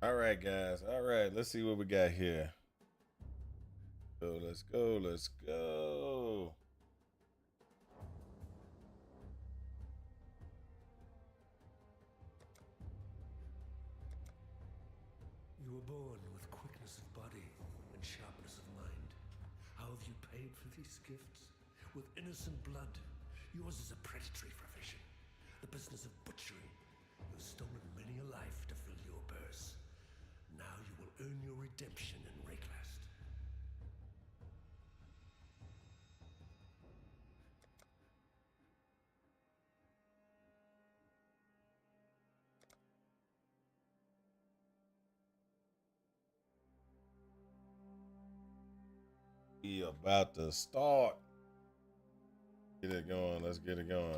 All right, guys. All right, let's see what we got here. So let's go. Let's go. You were born with quickness of body and sharpness of mind. How have you paid for these gifts? With innocent blood. Yours is a predatory profession. The business of butchery. You've stolen many a life to fill your purse. Now you will earn your redemption in Rayclast. We about to start. Get it going. Let's get it going.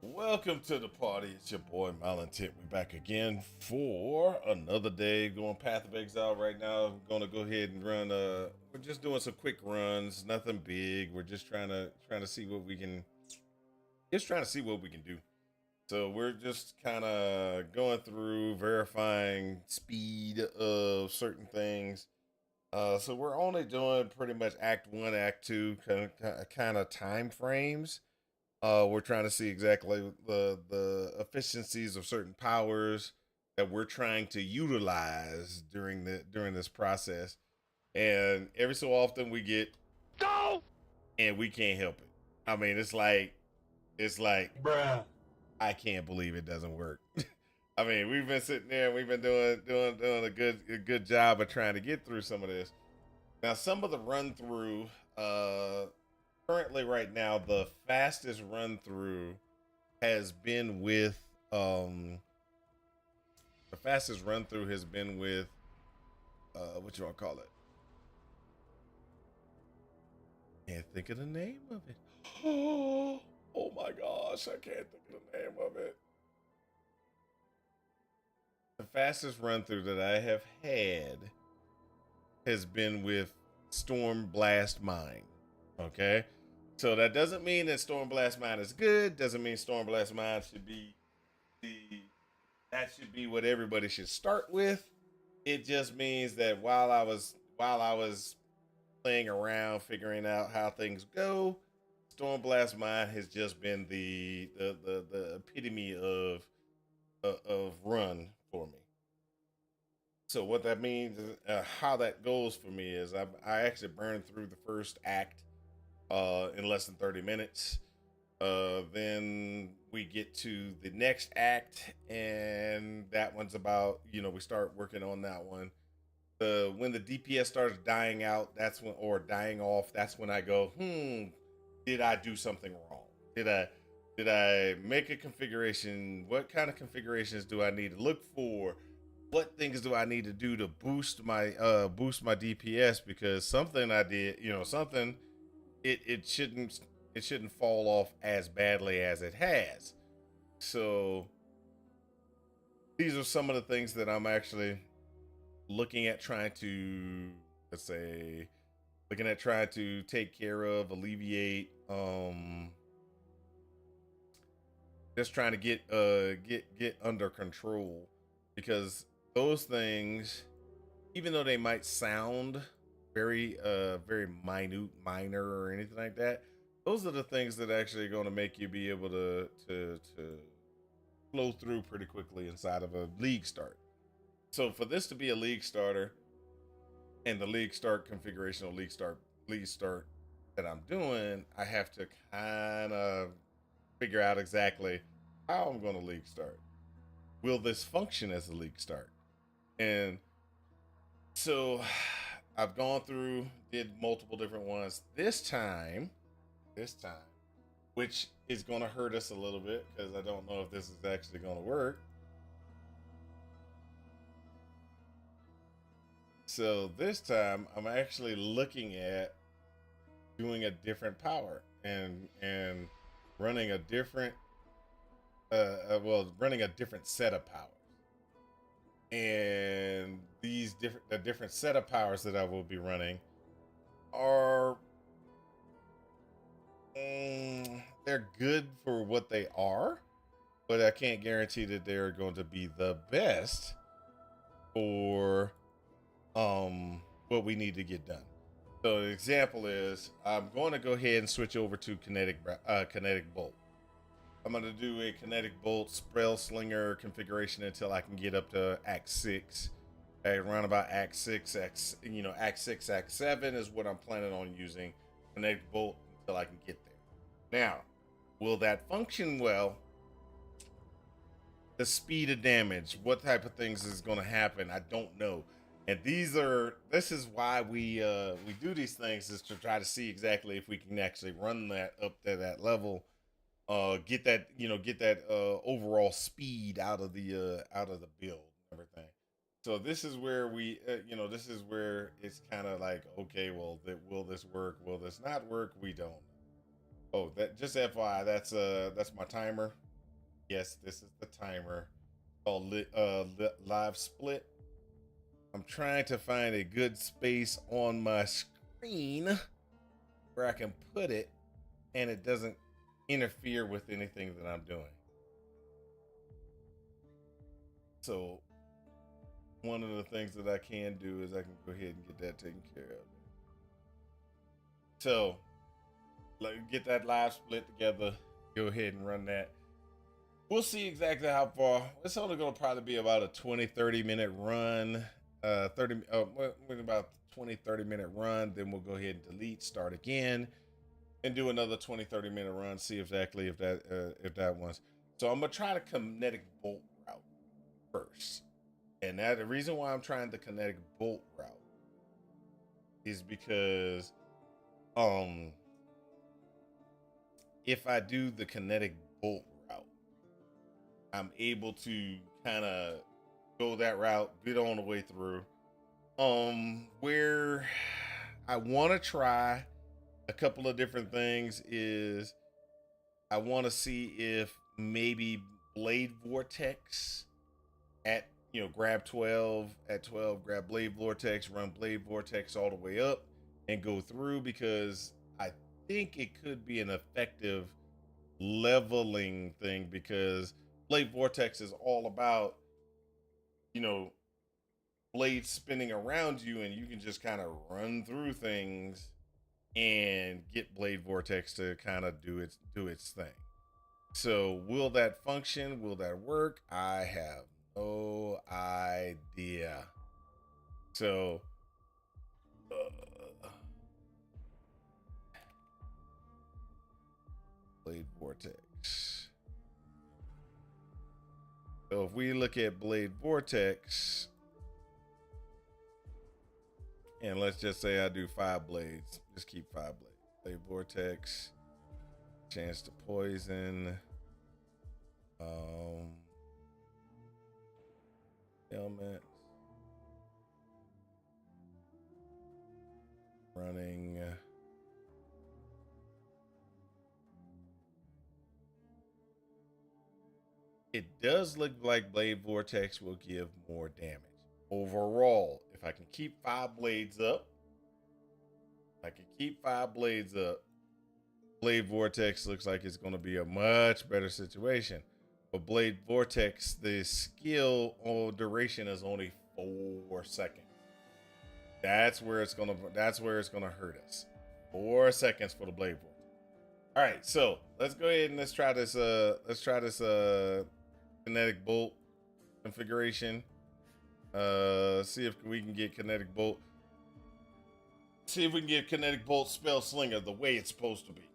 Welcome to the party. It's your boy Malintent. We're back again for another day going Path of Exile right now. I'm gonna go ahead and run we're just doing some quick runs, nothing big. We're just trying to see what we can do. So we're just kind of going through verifying speed of certain things. So we're only doing pretty much Act One, Act Two kind of time frames. We're trying to see exactly the efficiencies of certain powers that we're trying to utilize during this process. And every so often we get no, and we can't help it. I mean, it's like Bruh. I can't believe it doesn't work. I mean, we've been sitting there, and we've been doing a good job of trying to get through some of this. Now, some of the run through, currently right now, the fastest run through has been with the fastest run through has been with what you want to call it? Can't think of the name of it. Oh my gosh, I can't think of the name of it. The fastest run through that I have had has been with Storm Blast Mine. Okay. So that doesn't mean that Storm Blast Mine is good. Doesn't mean Storm Blast Mine should be the that should be what everybody should start with. It just means that while I was playing around, figuring out how things go, Storm Blast Mine has just been the epitome of run for me. So what that means is how that goes for me is I actually burned through the first act in less than 30 minutes. Then we get to the next act, and that one's about, we start working on that one. When the DPS starts dying out, that's when, or dying off, that's when I go, did I do something wrong? Did I make a configuration? What kind of configurations do I need to look for? What things do I need to do to boost my DPS? Because something I did, something it shouldn't fall off as badly as it has. So these are some of the things that I'm actually looking at trying to, let's say, take care of, alleviate, just trying to get under control, because those things, even though they might sound very minor or anything like that, those are the things that actually are going to make you be able to flow through pretty quickly inside of a league start. So for this to be a league starter, and the league start configuration or league start that I'm doing, I have to kind of figure out exactly how I'm going to league start. Will this function as a league start? And so I've gone through, did multiple different ones. This time, which is going to hurt us a little bit because I don't know if this is actually going to work. So this time, I'm actually looking at doing a different power and running a different running a different set of powers. And the different set of powers that I will be running are they're good for what they are, but I can't guarantee that they're going to be the best for what we need to get done. So an example is I'm going to go ahead and switch over to kinetic bolt. I'm going to do a kinetic bolt spell slinger configuration until I can get up to Act 6. Around about Act 6, Act 6, Act 7 is what I'm planning on using kinetic bolt until I can get there. Now, will that function well? The speed of damage, what type of things is going to happen, I don't know. And this is why we do these things, is to try to see exactly if we can actually run that up to that level, get that overall speed out of the build and everything. So this is where this is where it's kind of like, okay, well, will this work? Will this not work? We don't know. Oh, that just FYI, that's my timer. Yes, this is the timer called live split. I'm trying to find a good space on my screen where I can put it and it doesn't interfere with anything that I'm doing. So one of the things that I can do is I can go ahead and get that taken care of. So get that live split together, go ahead and run that. We'll see exactly how far. It's only going to probably be about a 20-30 minute run. About 20-30 minute run. Then we'll go ahead and delete, start again, and do another 20-30 minute run. See exactly if that one's. So I'm gonna try the kinetic bolt route first, and the reason why I'm trying the kinetic bolt route is because if I do the kinetic bolt route, I'm able to kind of go that route, get on the way through. Where I want to try a couple of different things is I want to see if maybe Blade Vortex at grab 12 at 12, grab Blade Vortex, run Blade Vortex all the way up and go through, because I think it could be an effective leveling thing, because Blade Vortex is all about blades spinning around you, and you can just kind of run through things and get Blade Vortex to kind of do its thing. So will that function? Will that work? I have no idea. So Blade Vortex. So if we look at Blade Vortex, and let's just say I do 5 blades. Just keep 5 blades. Blade Vortex. Chance to poison. Ailment. Running. It does look like Blade Vortex will give more damage. Overall, if I can keep 5 blades up, Blade Vortex looks like it's going to be a much better situation. But Blade Vortex, the skill duration is only 4 seconds. That's where it's gonna hurt us. 4 seconds for the Blade Vortex. All right, so let's go ahead and let's try this kinetic bolt configuration. See if we can get kinetic bolt. See if we can get kinetic bolt spell slinger the way it's supposed to be.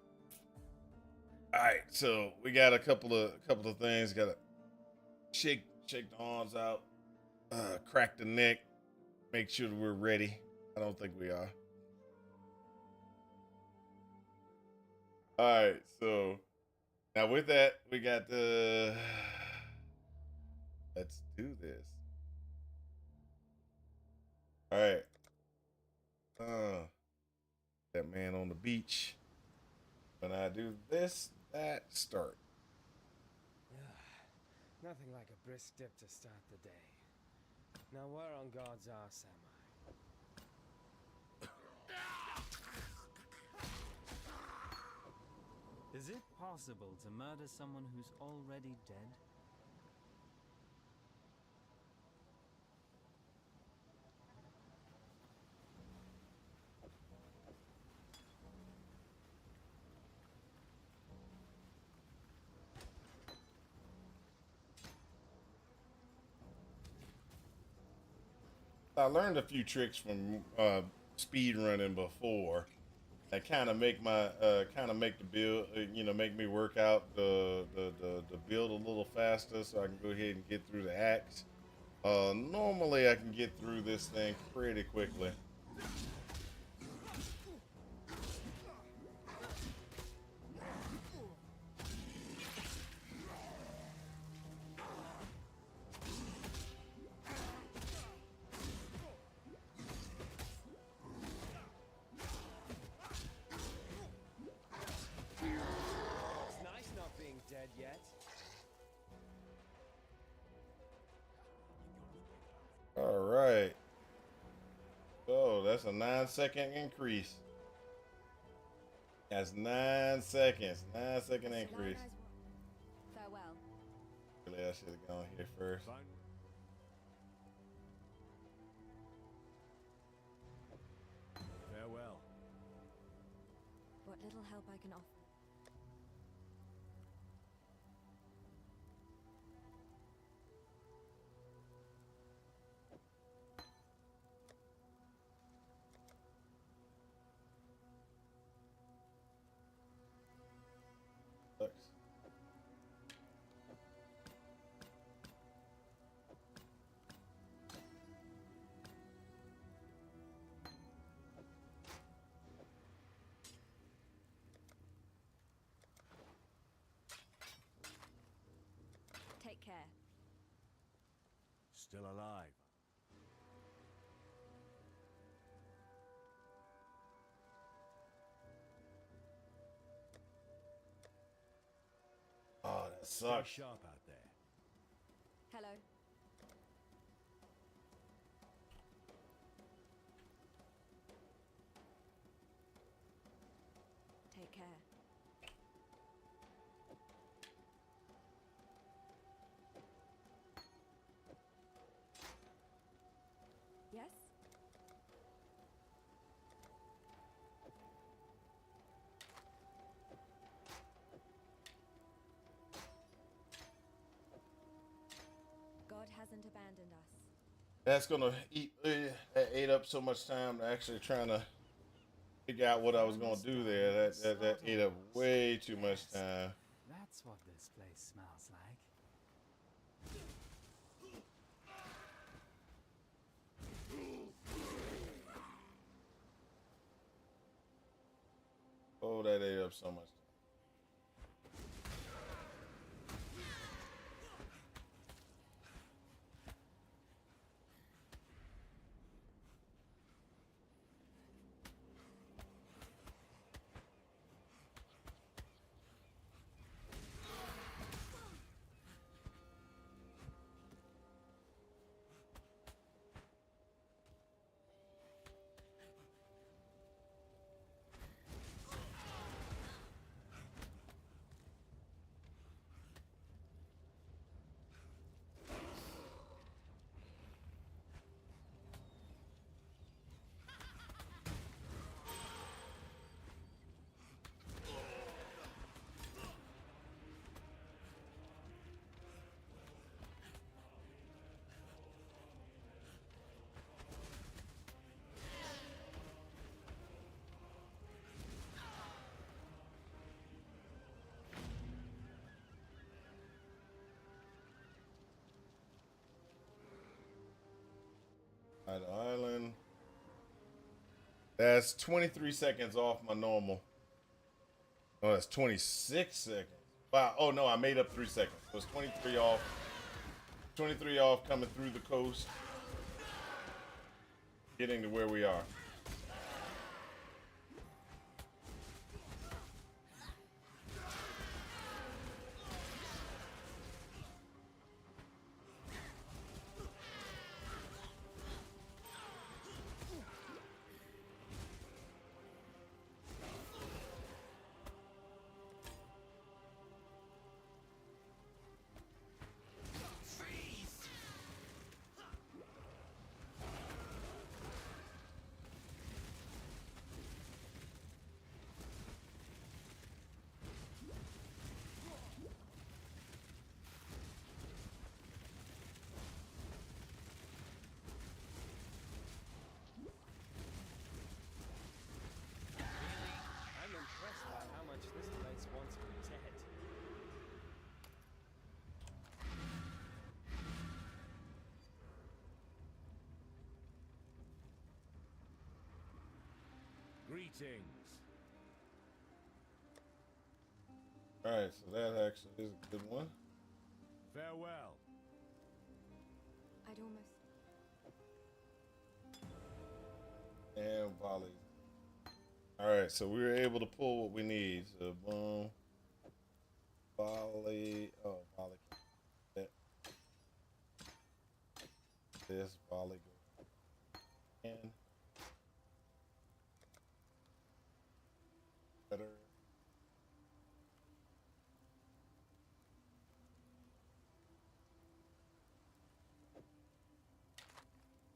All right, so we got a couple of things. Got to shake the arms out, crack the neck, make sure that we're ready. I don't think we are. All right, so now with that, we got the. Let's do this. All right. That man on the beach. When I do this, that start. Nothing like a brisk dip to start the day. Now where on God's arse am I? Is it possible to murder someone who's already dead? I learned a few tricks from speed running before that kind of make my kind of make the build, make me work out the build a little faster, so I can go ahead and get through the axe. Normally, I can get through this thing pretty quickly. It's nice not being dead yet. All right. So that's a 9-second increase. That's 9 seconds. 9-second increase. Farewell. Really, I should have gone here first. Fine. Farewell. What little help I can offer. Sucks. Take care. Still alive. Oh, that Stay sucks. sharp out there. Hello. Take care. Yes? God hasn't abandoned us. That's gonna eat. That ate up so much time to actually trying to figure out what I was gonna do there. That ate up way too much time. That's what this place smells like. Oh, that ate up so much. Alright, island. That's 23 seconds off my normal. Oh, that's 26 seconds. Wow. Oh no, I made up 3 seconds. So it's 23 off. 23 off coming through the coast. Getting to where we are. Greetings. All right, so that actually is a good one. Farewell. I'd almost. And volley. All right, so we were able to pull what we need. So boom, volley. Oh, volley. That. This volley goes in. Better.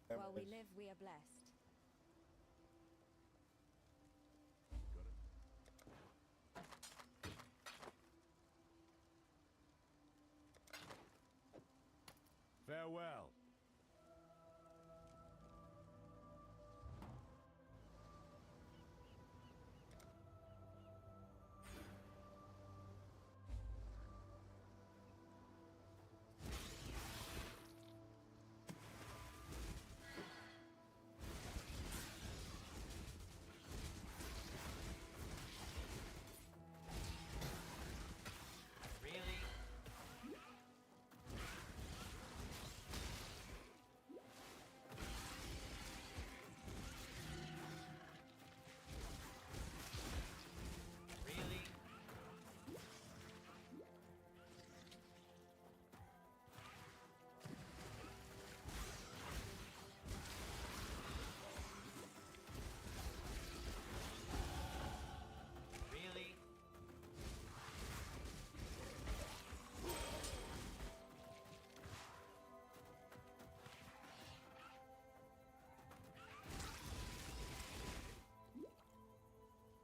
While we live, we are blessed. Farewell. Really? Really? Really?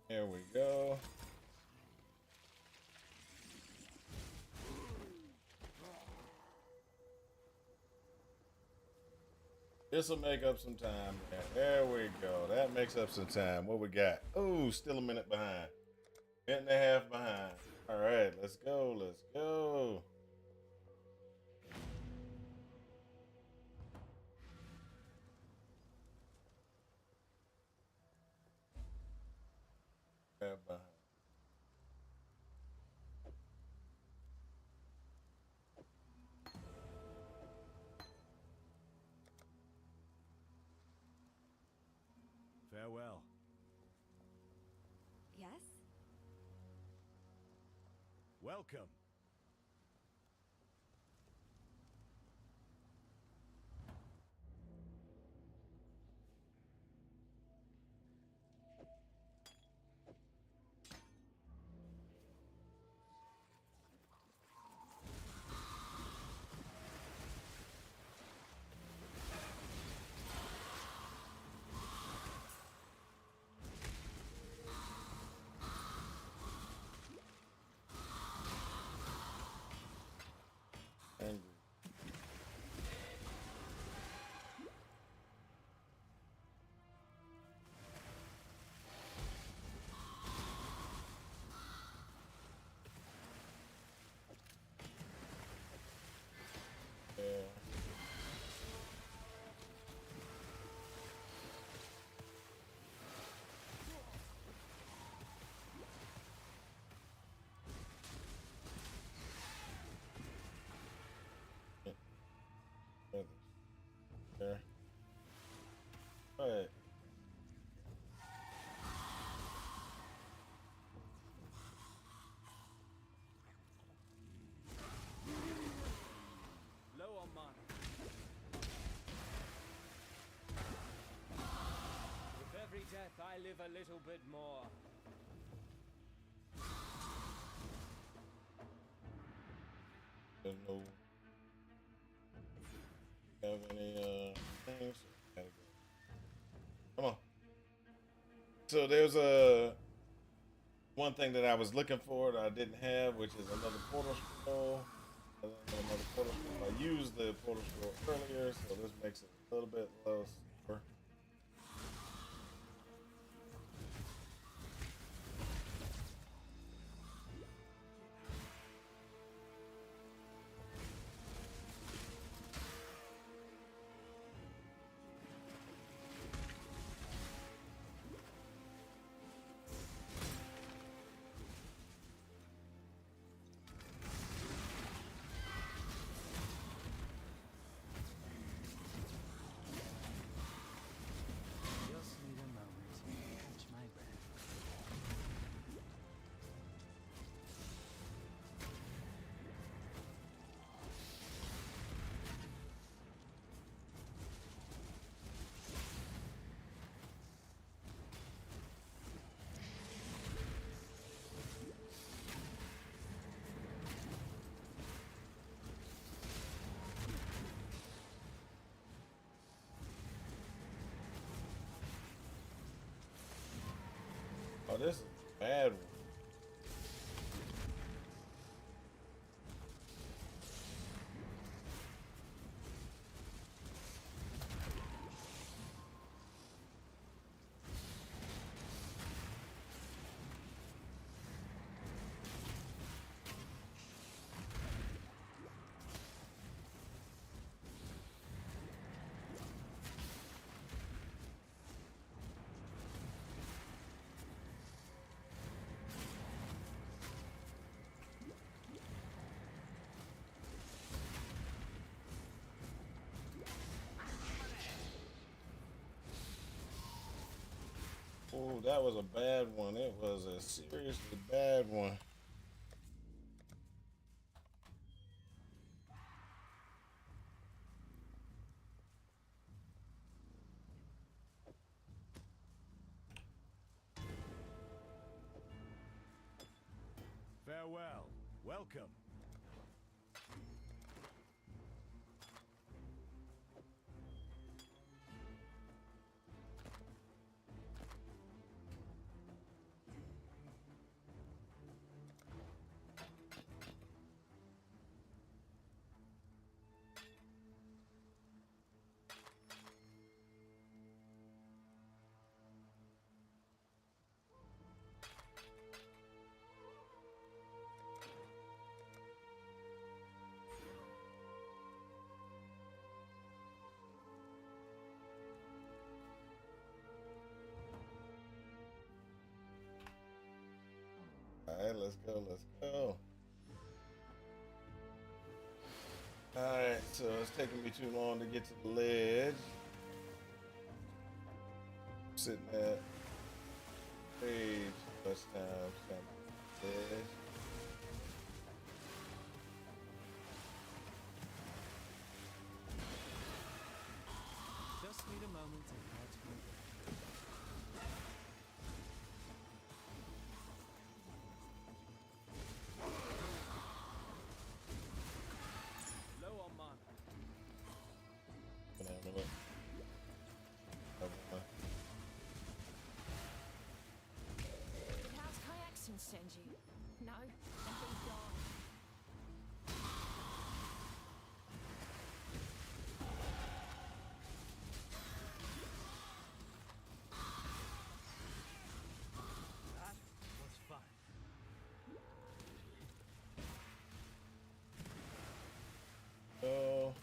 There we go. This will make up some time. There we go. That makes up some time. What we got? Oh, still a minute behind. Minute and a half behind. All right, let's go. Let's go. Half behind. Farewell. Yes? Welcome. Angry. Yeah. There. All right. Low on mana. With every death, I live a little bit more. There's no have any things. Gotta go. Come on. So there's a one thing that I was looking for that I didn't have, which is another portal scroll. Another portal scroll. I used the portal scroll earlier, so this makes it a little bit less. Oh, this is a bad one. Oh, that was a bad one. It was a seriously bad one. Farewell. Welcome. All right, let's go. Let's go. All right, so it's taking me too long to get to the ledge. Sitting at page touchdown. Ledge. Just need a moment to catch my breath. Low on mana. Can I have a look? Did House Kayakson send you? No? Then be gone. That was fun. Oh.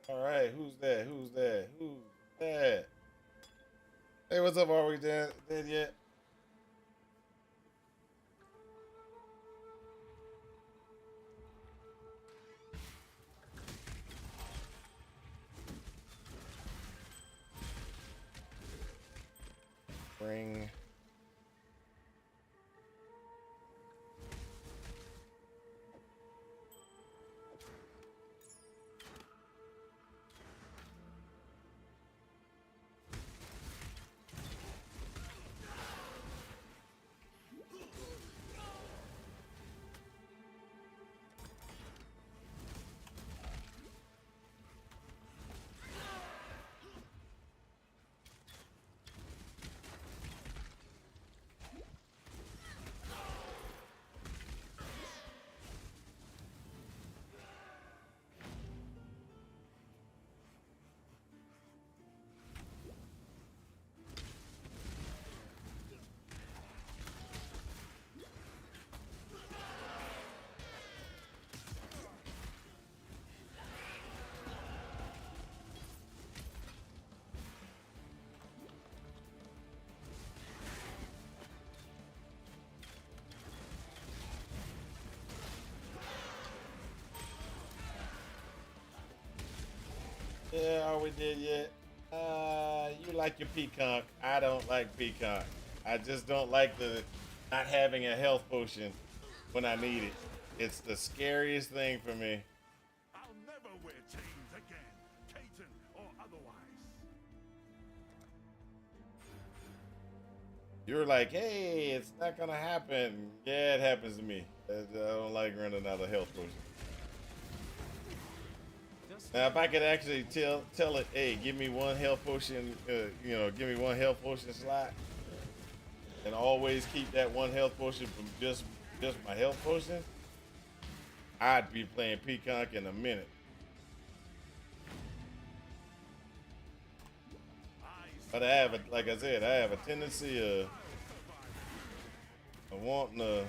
All right, who's that? Who's that? Who's that? Hey, what's up? Are we dead yet? Bring. Yeah, are we dead yet? You like your peacock. I don't like peacock. I just don't like the not having a health potion when I need it. It's the scariest thing for me. I'll never wear chains again, Caton or otherwise. You're like, hey, it's not gonna happen. Yeah, it happens to me. I don't like running out of health potions. Just Now, if I could actually tell it, hey, give me one health potion, give me one health potion slot, and always keep that one health potion from just my health potion, I'd be playing Peacock in a minute. But like I said, I have a tendency of wanting to.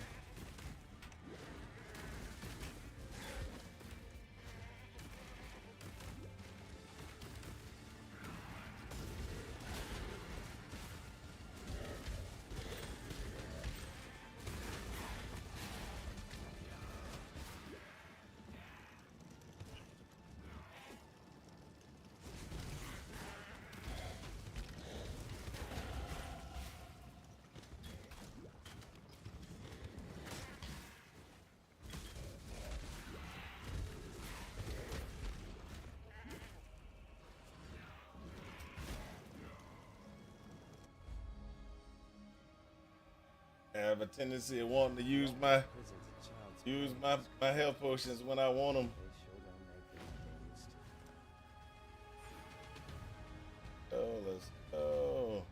I have a tendency of wanting to use my Prison's a child's my health potions when I want them. They sure don't make it used. Oh, let's go.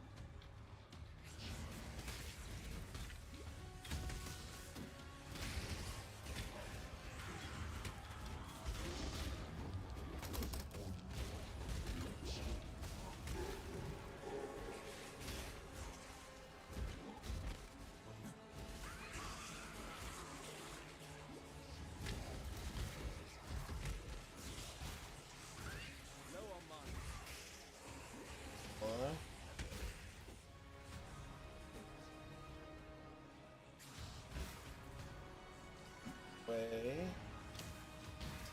One. Way.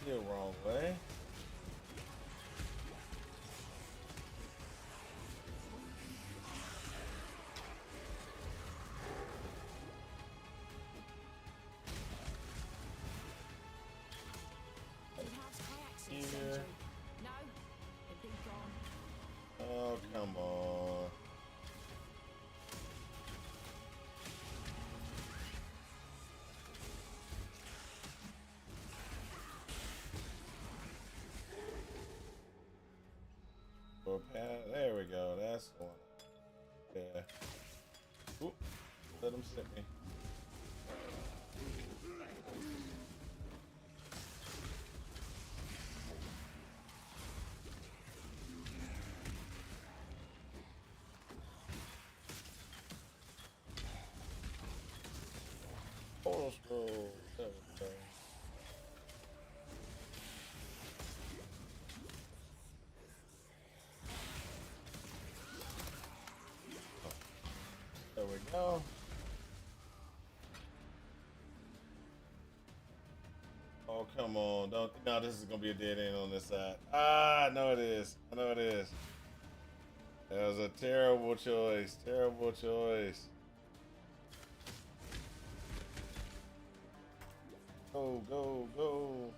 Still wrong way. The house kayaks in Yeah. Senju. No, they've been gone. Oh, come on. There we go. That's the one. Yeah. Oop. Let him sit me. Portal scroll. There we go. There we go. Oh, come on. Don't. No, this is going to be a dead end on this side. Ah, I know it is. I know it is. That was a terrible choice. Terrible choice. Go, go, go.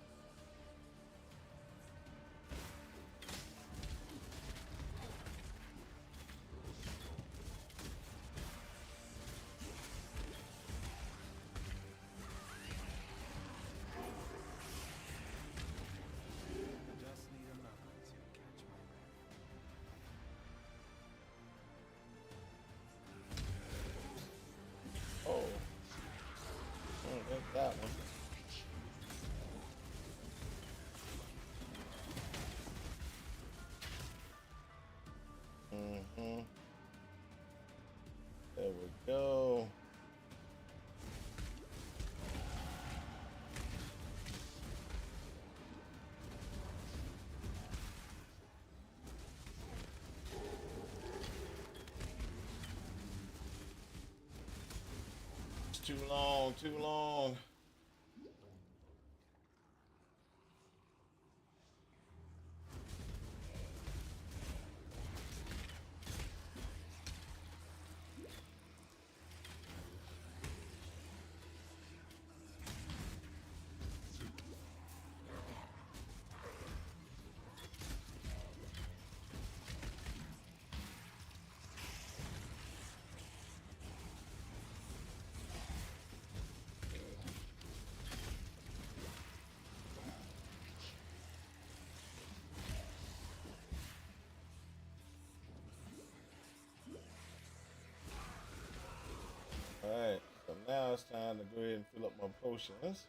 just need a moment to catch my breath. Oh. Oh, that's that one. Mm-hmm. There we go. It's too long, too long. Alright, so now it's time to go ahead and fill up my potions.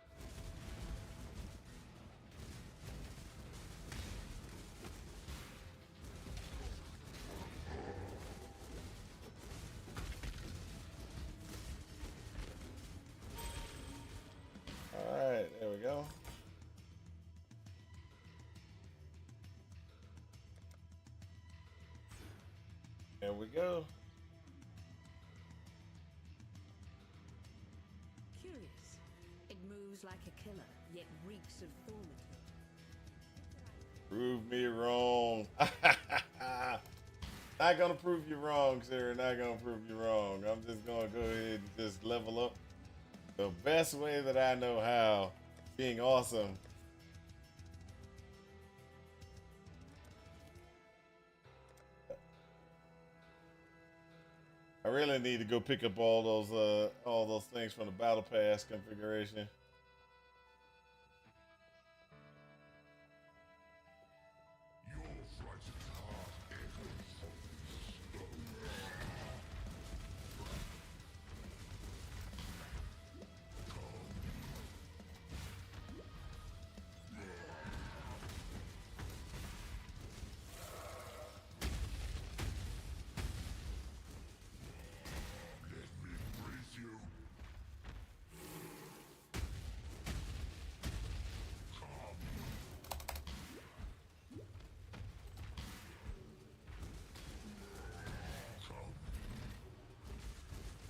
Alright, there we go. There we go. Curious. It moves like a killer, yet reeks of thorn. Prove me wrong. Not gonna prove you wrong, sir. Not gonna prove you wrong. I'm just gonna go ahead and just level up the best way that I know how. Being awesome. I really need to go pick up all those things from the battle pass configuration.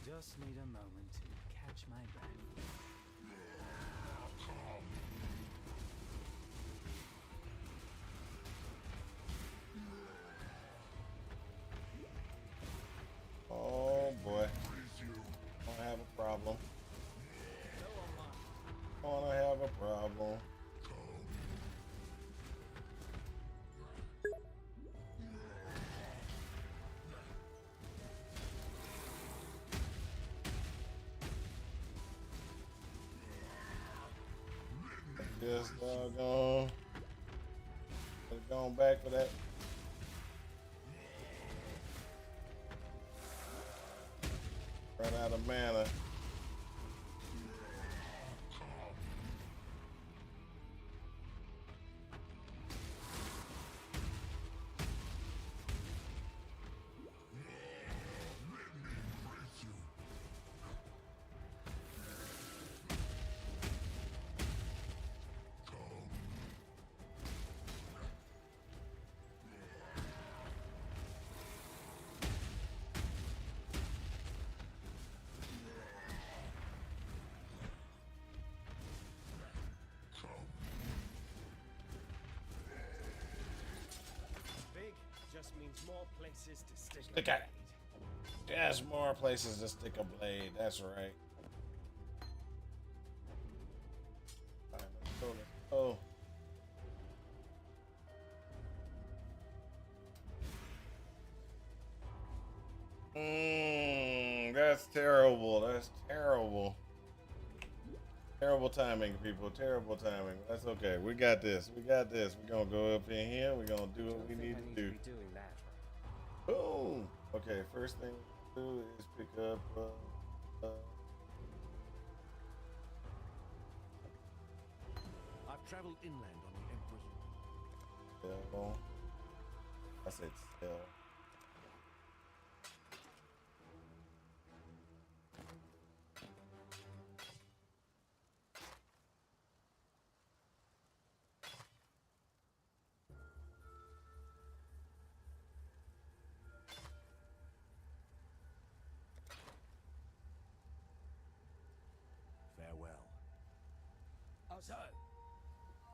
Just need a moment to catch my breath. Oh boy. Gonna have a problem. Gonna have a problem. Just doggone. Just going back for that. Run out of mana. Big just means more places to stick a Stick blade. it. There's more places to stick a blade. That's right. Alright, let's go. Let's go. That's terrible. That's terrible. Terrible timing, people. Terrible timing. That's okay. We got this. We got this. We're gonna go up in here. We're gonna do what we need to do. Be doing that. Boom. Okay. First thing we do is pick up. I've traveled inland on the Emperor's. Cell. I said cell. Farewell. Oh, so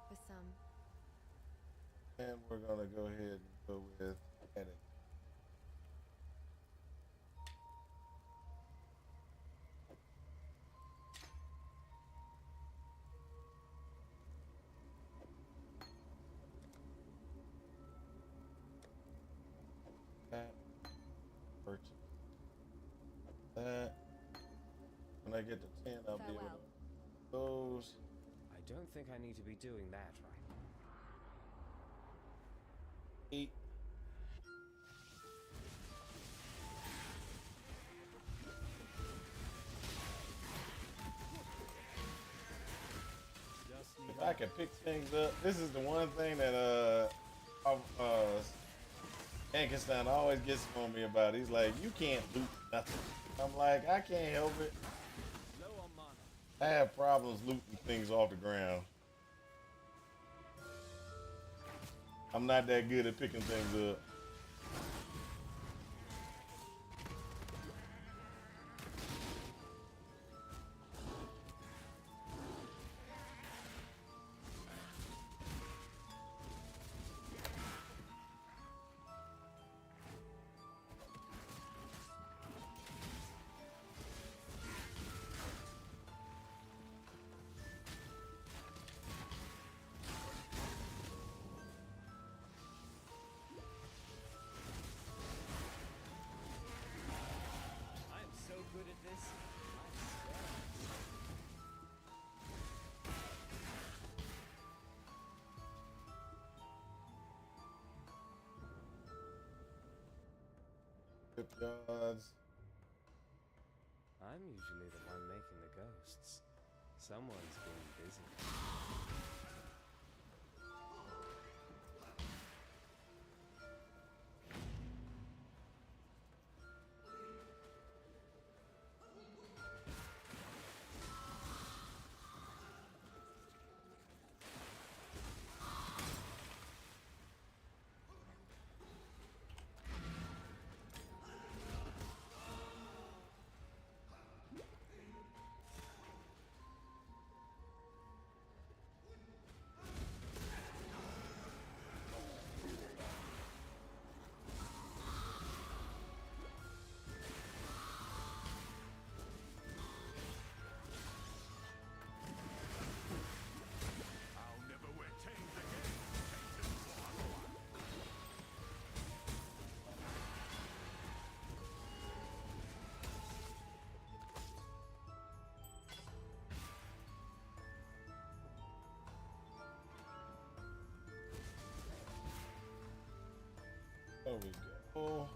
For some, And we're gonna go ahead and go with edit. That purchase. That. When I get to 10, I'll be able to those. I don't think I need to be doing that right. 8. I can pick things up. This is the one thing that Ankenstein always gets on me about. He's like, you can't loot nothing. I'm like, I can't help it. Low on mana. I have problems looting things off the ground. I'm not that good at picking things up. I am so good at this. Yards. I'm usually the one making the ghosts. Someone's been busy. I'll never wear chains again. There we go.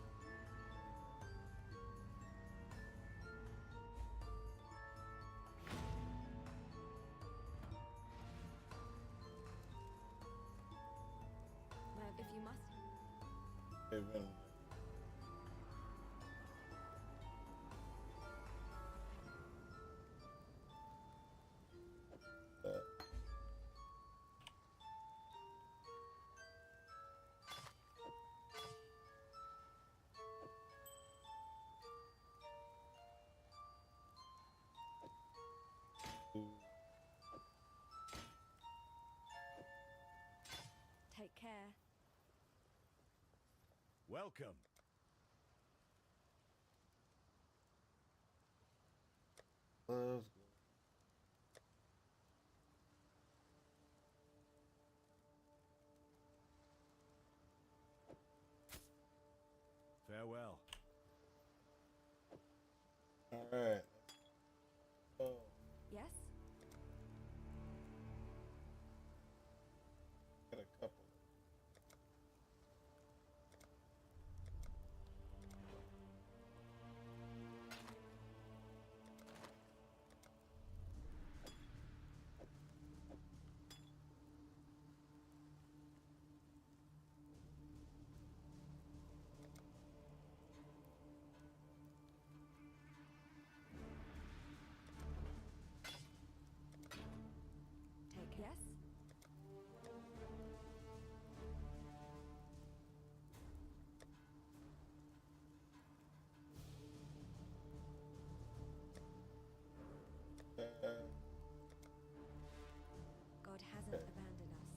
If you must. Okay, then. Take care. Welcome. Loves. Farewell. All right. Oh, Yes? got a couple. Take care. Yes? God hasn't abandoned us.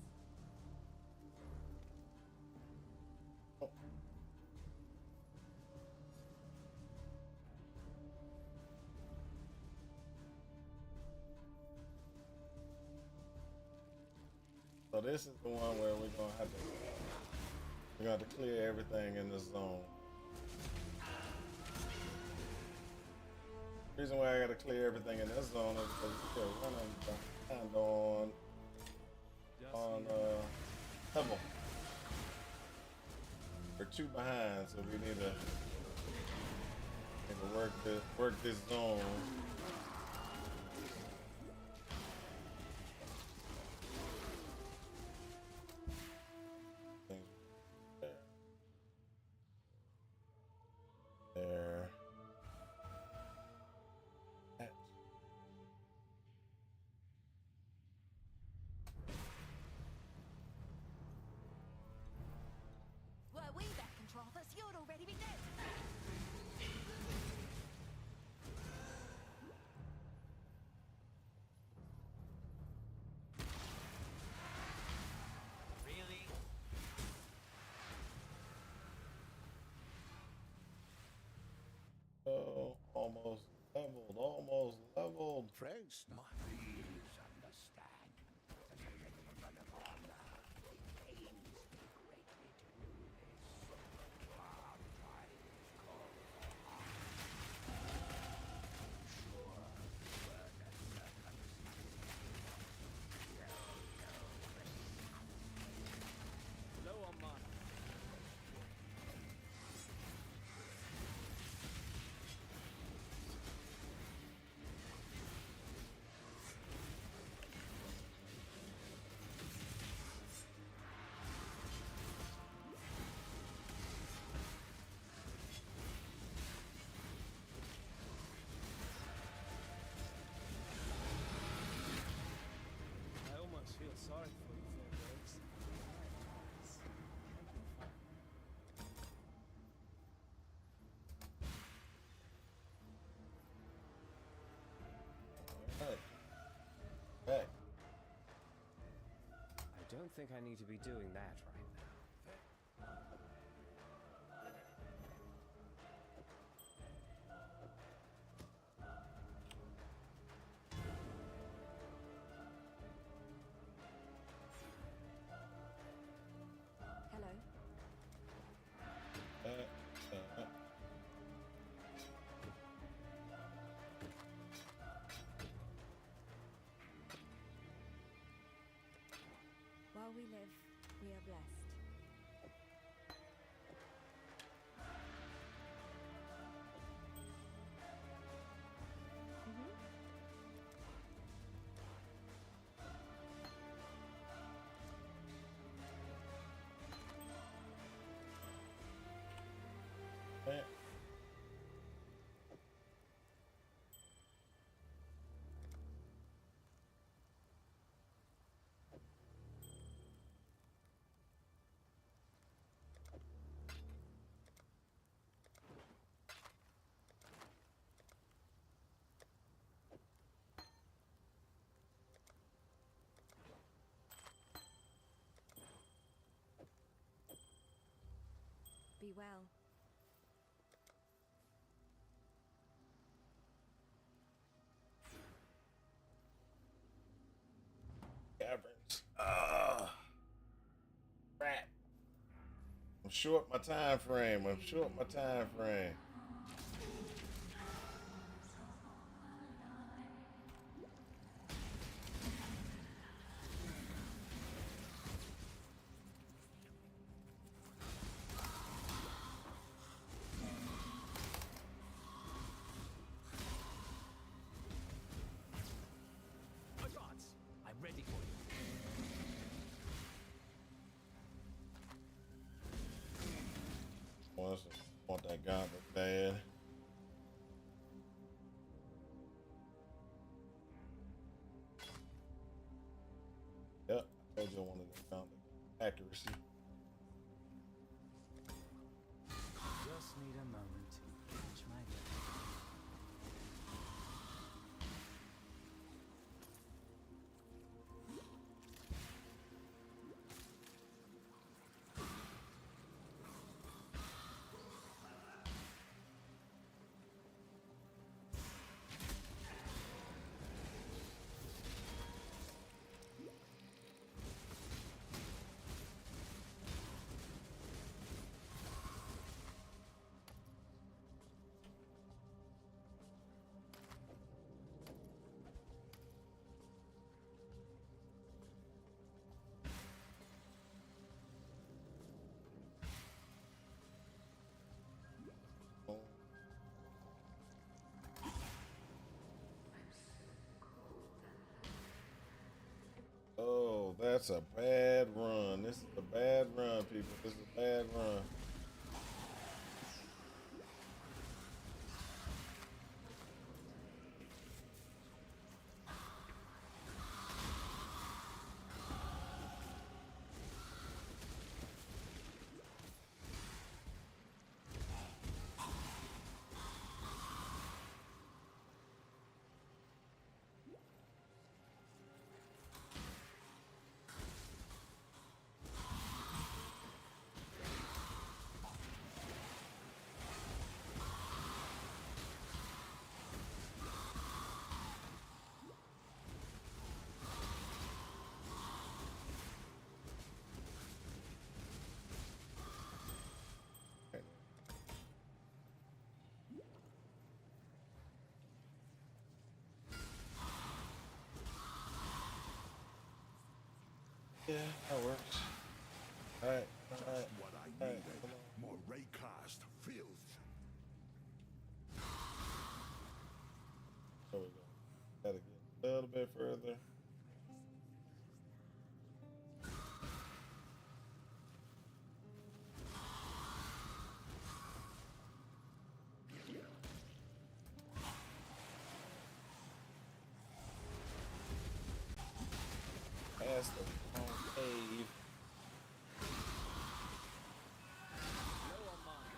So this is the one where we're gonna have to clear everything in this zone. Reason why I gotta clear everything in this zone is because we're running behind on Pebble. We're 2 behind, so we need to work this zone. against us. Please understand, as a gentleman of honor, it pains me greatly to do this. Our pride is called for I'm sure the word and Low on mana. I almost feel sorry for you, Fairbanks. Hey. Hey. I don't think I need to be doing that right now. Hello. Uh. While we live, we are blessed. Hey. Be well. Caverns. Crap. I'm short my time frame. Advance! I'm ready for you. Want that gauntlet bad. Yep, I told you I wanted that gauntlet. Accuracy. Just need a moment to catch my breath. Oh, that's a bad run. This is a bad run, people. This is a bad run. Yeah, that works. Alright, alright. What I Alright, needed. come on. More raycast filth. There we go. Gotta get a little bit further. Past the wrong cave. Low on mine.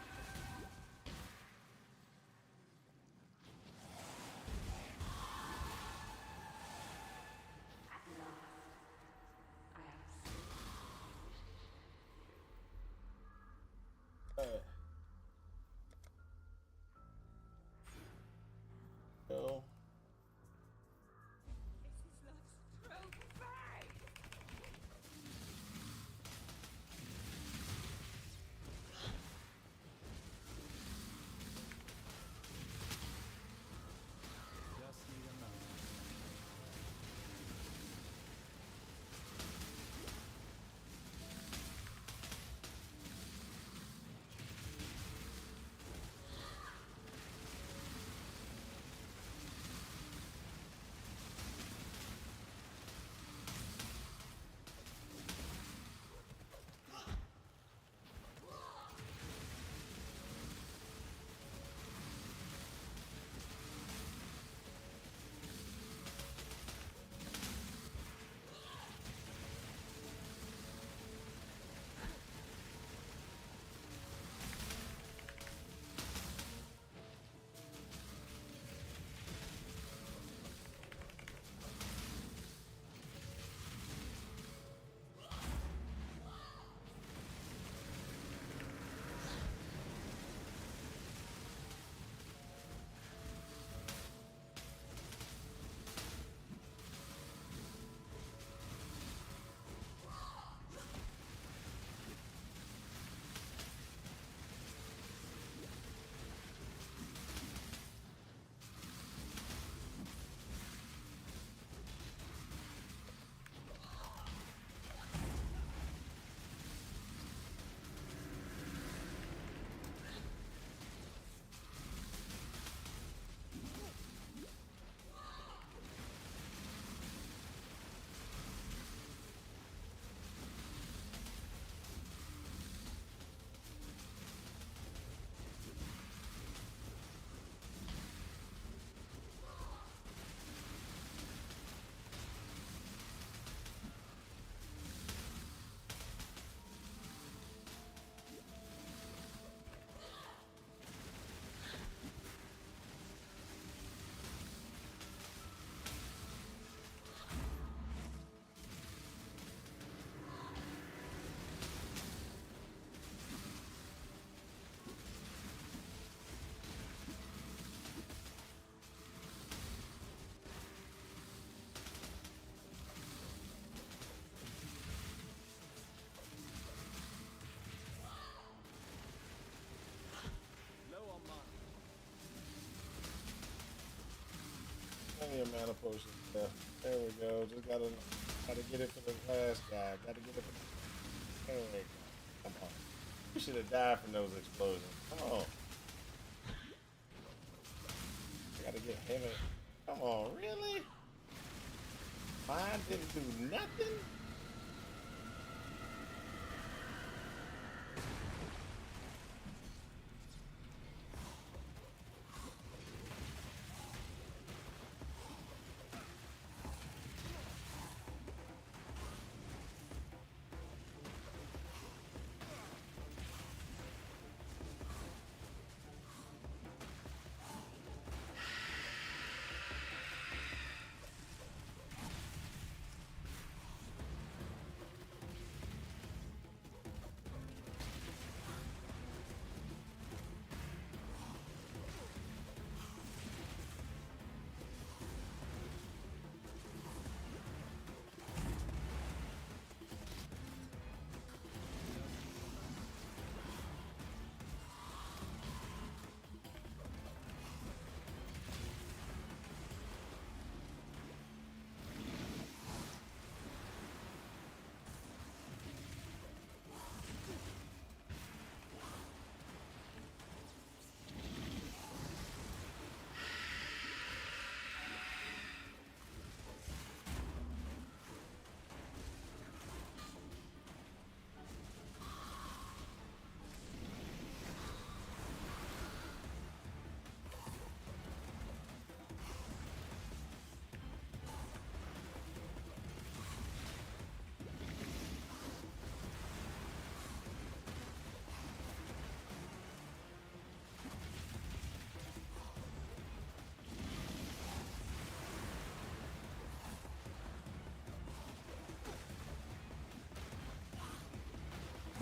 Alright. Go. Just need a moment. Low on mine. Plenty of mana potions left. There we go. Just gotta get it for the last guy. Gotta get it for the... There we go. Come on. You should have died from those explosions. Come on. Gotta get heavy. Come on, really? Mine didn't do nothing?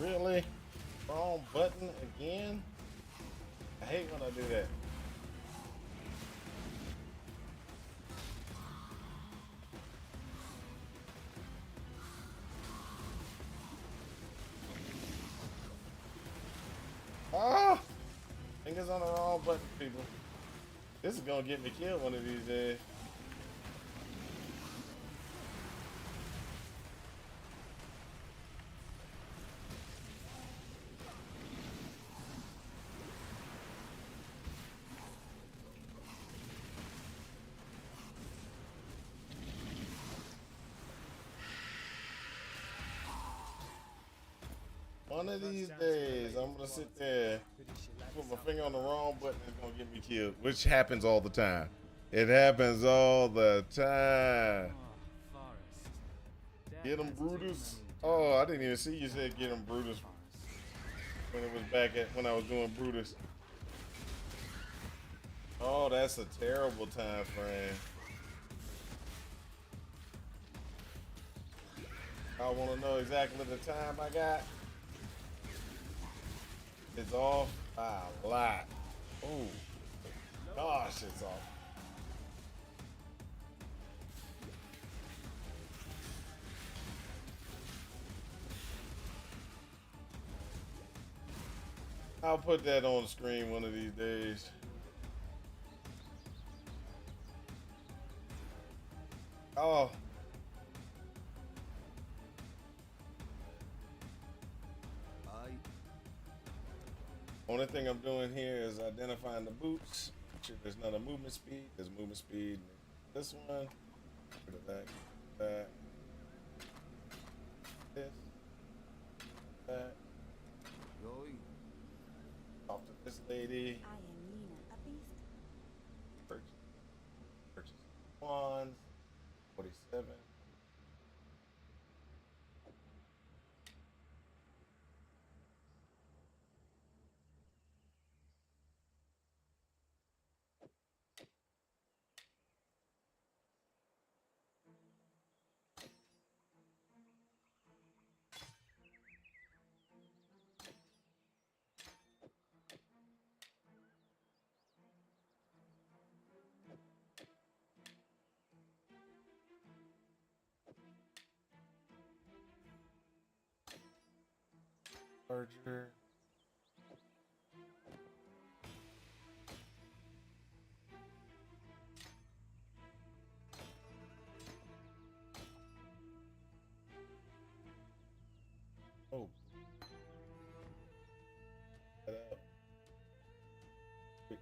Really? Wrong button again? I hate when I do that. Ah! Fingers on the wrong button, people. This is gonna get me killed one of these days. One of these days, I'm gonna sit there, put my finger on the wrong button, it's gonna get me killed, which happens all the time. It happens all the time. Oh, Forrest. Get him, Brutus. Oh, I didn't even see you said get him, Brutus, when it was back at when I was doing Brutus. Oh, that's a terrible time frame. I want to know exactly the time I got. It's off by a lot. Oh, gosh, it's off. I'll put that on the screen one of these days. Oh. Only thing I'm doing here is identifying the boots. Make sure there's not a movement speed. There's movement speed. This one. Rid of that. That. This. That. Going. Talk to this lady. I am Nina, a beast. Purchase. Purchase. Wands. 47. Larger. Oh. That out. Quick.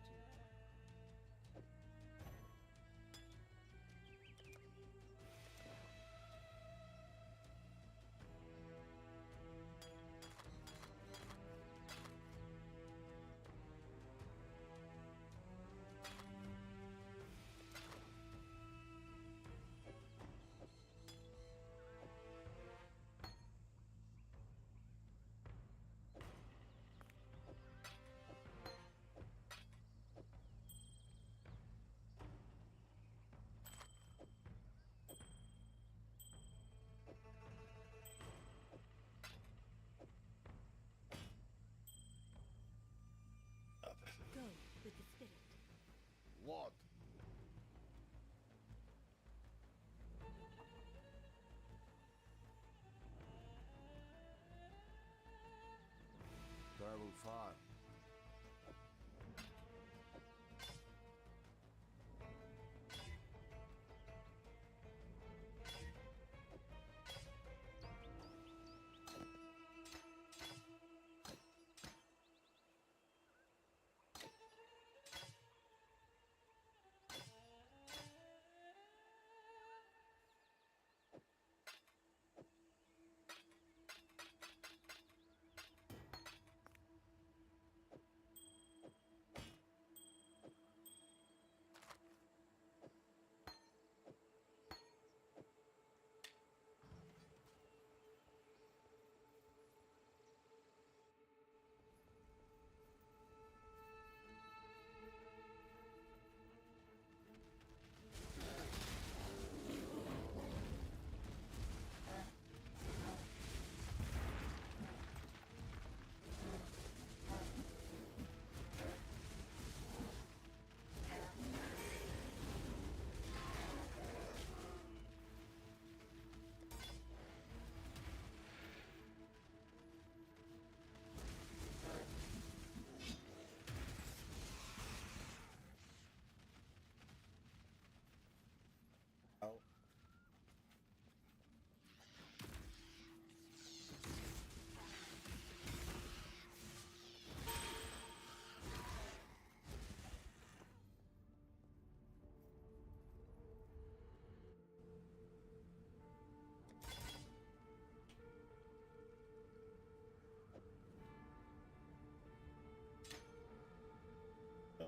Go with the spirit. What? Travel far. Oh. Oh.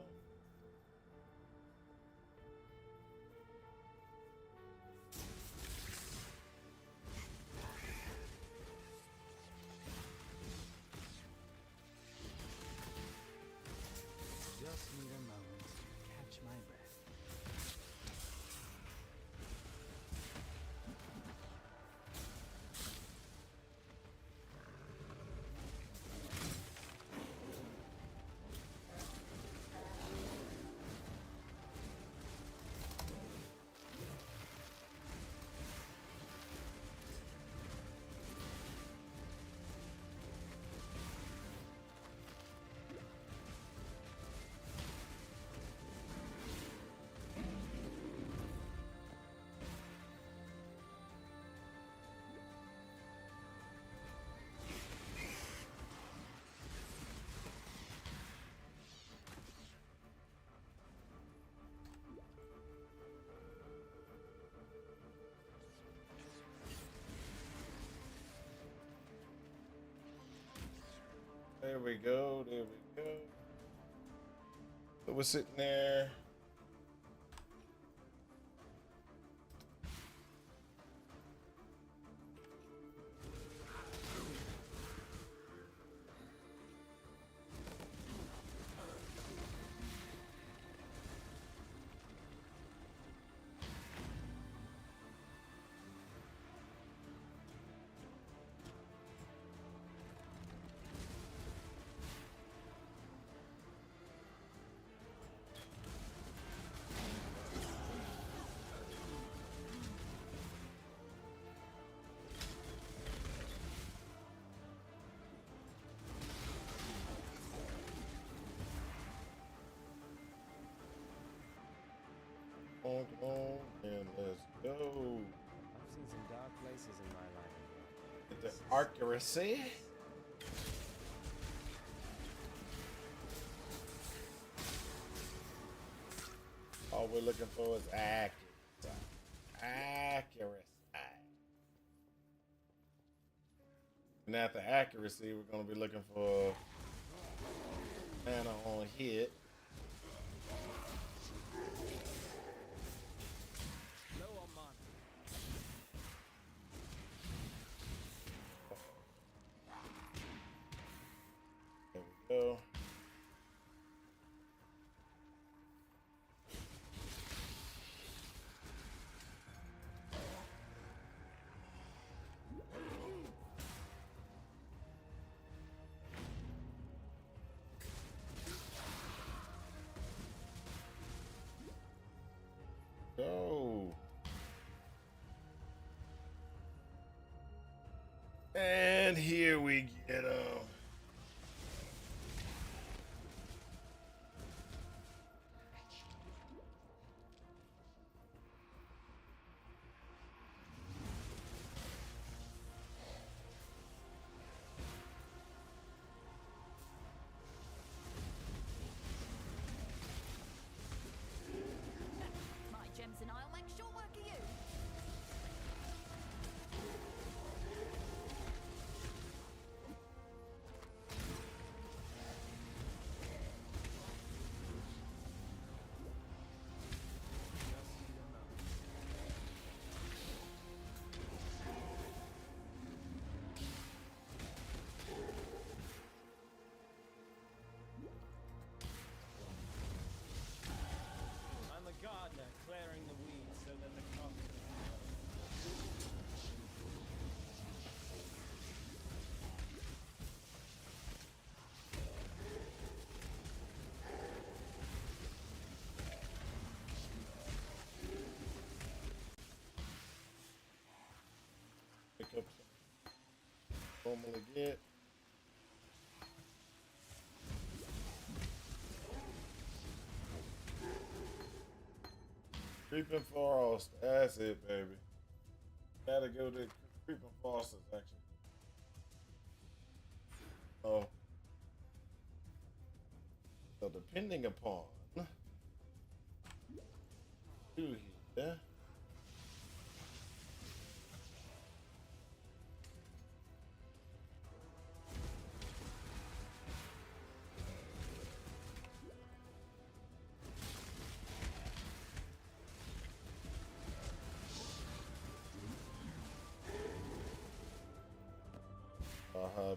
Just need a moment to catch my breath. There we go. There we go. So we're sitting there. Come on, and let's go. I've seen some dark places in my life. Get the accuracy. All we're looking for is accuracy. Accuracy. And after accuracy, we're going to be looking for mana on hit. Low on mana. There we go. Go. And here we get 'em. My gems and I'll make short work of you. I'm a gardener clearing the weeds so that the crop can grow. Pick up some normally get. Creeping Forest. That's it, baby. Gotta go to Creeping Forest, actually. Oh. So depending upon who here.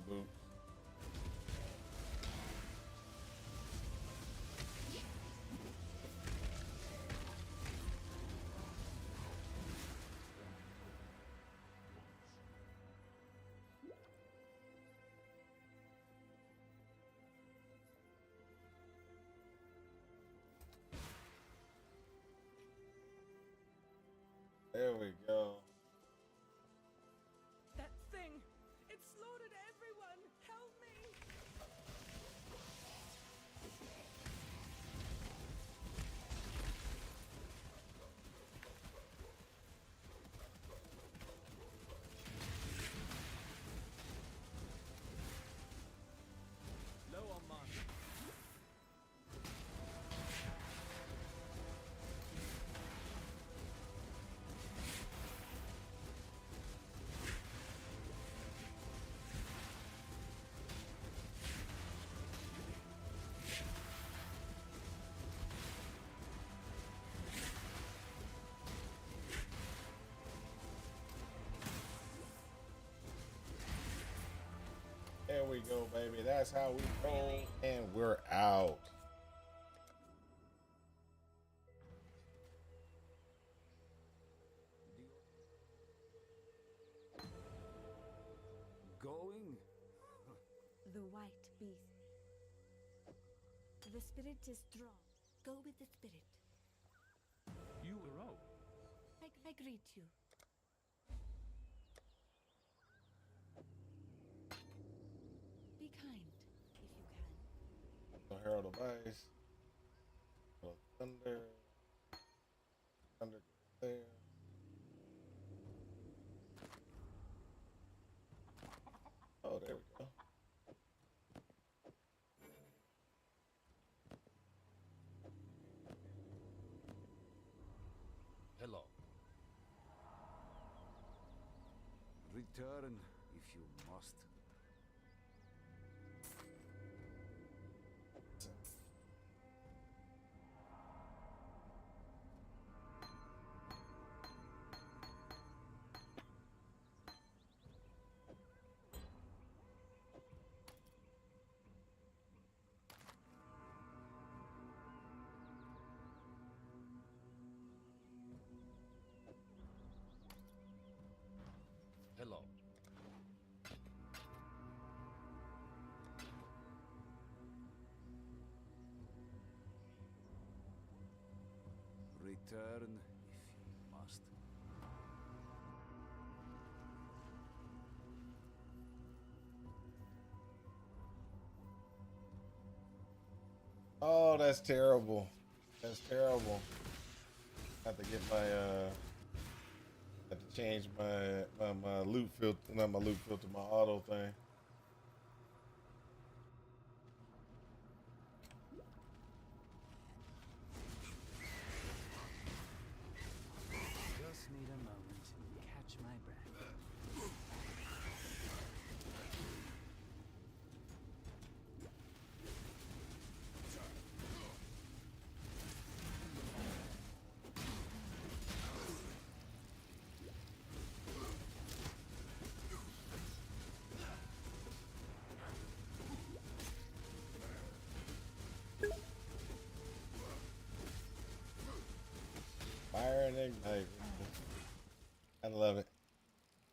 Boots. There we go. That thing! It slaughtered everyone! Help me! Low on mana. There we go, baby. That's how we roll, and we're out. Going? The white beast. The spirit is strong. Go with the spirit. You row. I greet you. Be kind, if you can. Herald of Ice. Thunder. Thunder there. Oh, there we go. Hello. Return if you must. Hello. Return if you must. Oh, that's terrible. That's terrible. I have to get my have to change my loot filter, not my loot filter, my auto thing. Just need a moment to catch my breath. Fire and ignite. I love it.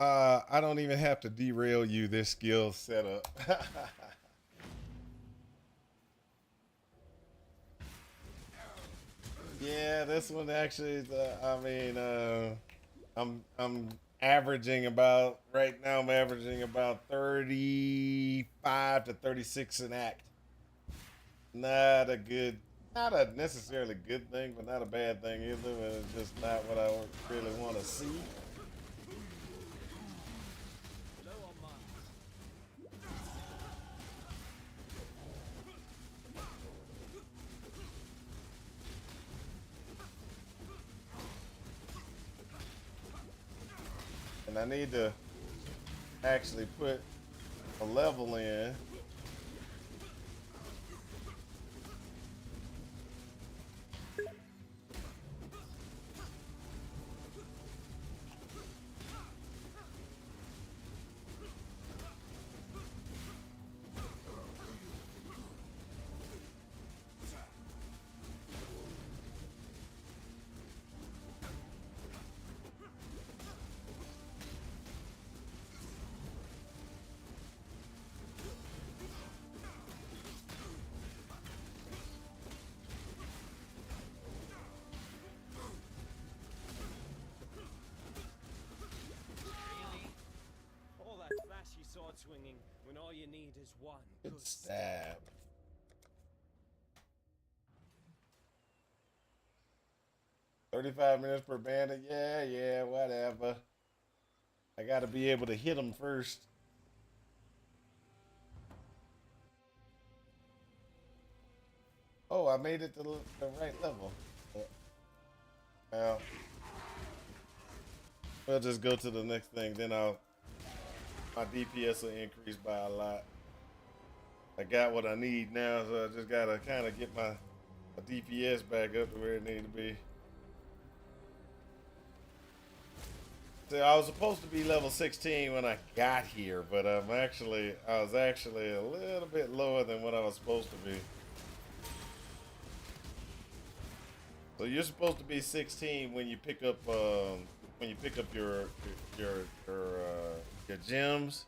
I don't even have to derail you this skill setup. Yeah, this one actually is, I mean, I'm averaging about right now. I'm averaging about 35 to 36 an act. Not a good not a necessarily good thing, but not a bad thing either. But it's just not what I really want to see. Low on mana. And I need to actually put a level in. Really? All that flashy sword swinging when all you need is one Good stab. $35 per bandit. Yeah, whatever. I gotta be able to hit him first. Oh, I made it to the right level. Well, we'll just go to the next thing. Then my DPS will increase by a lot. I got what I need now, so I just gotta kind of get my DPS back up to where it needs to be. So I was supposed to be level 16 when I got here, but I was actually a little bit lower than what I was supposed to be. So you're supposed to be 16 when you pick up your gems,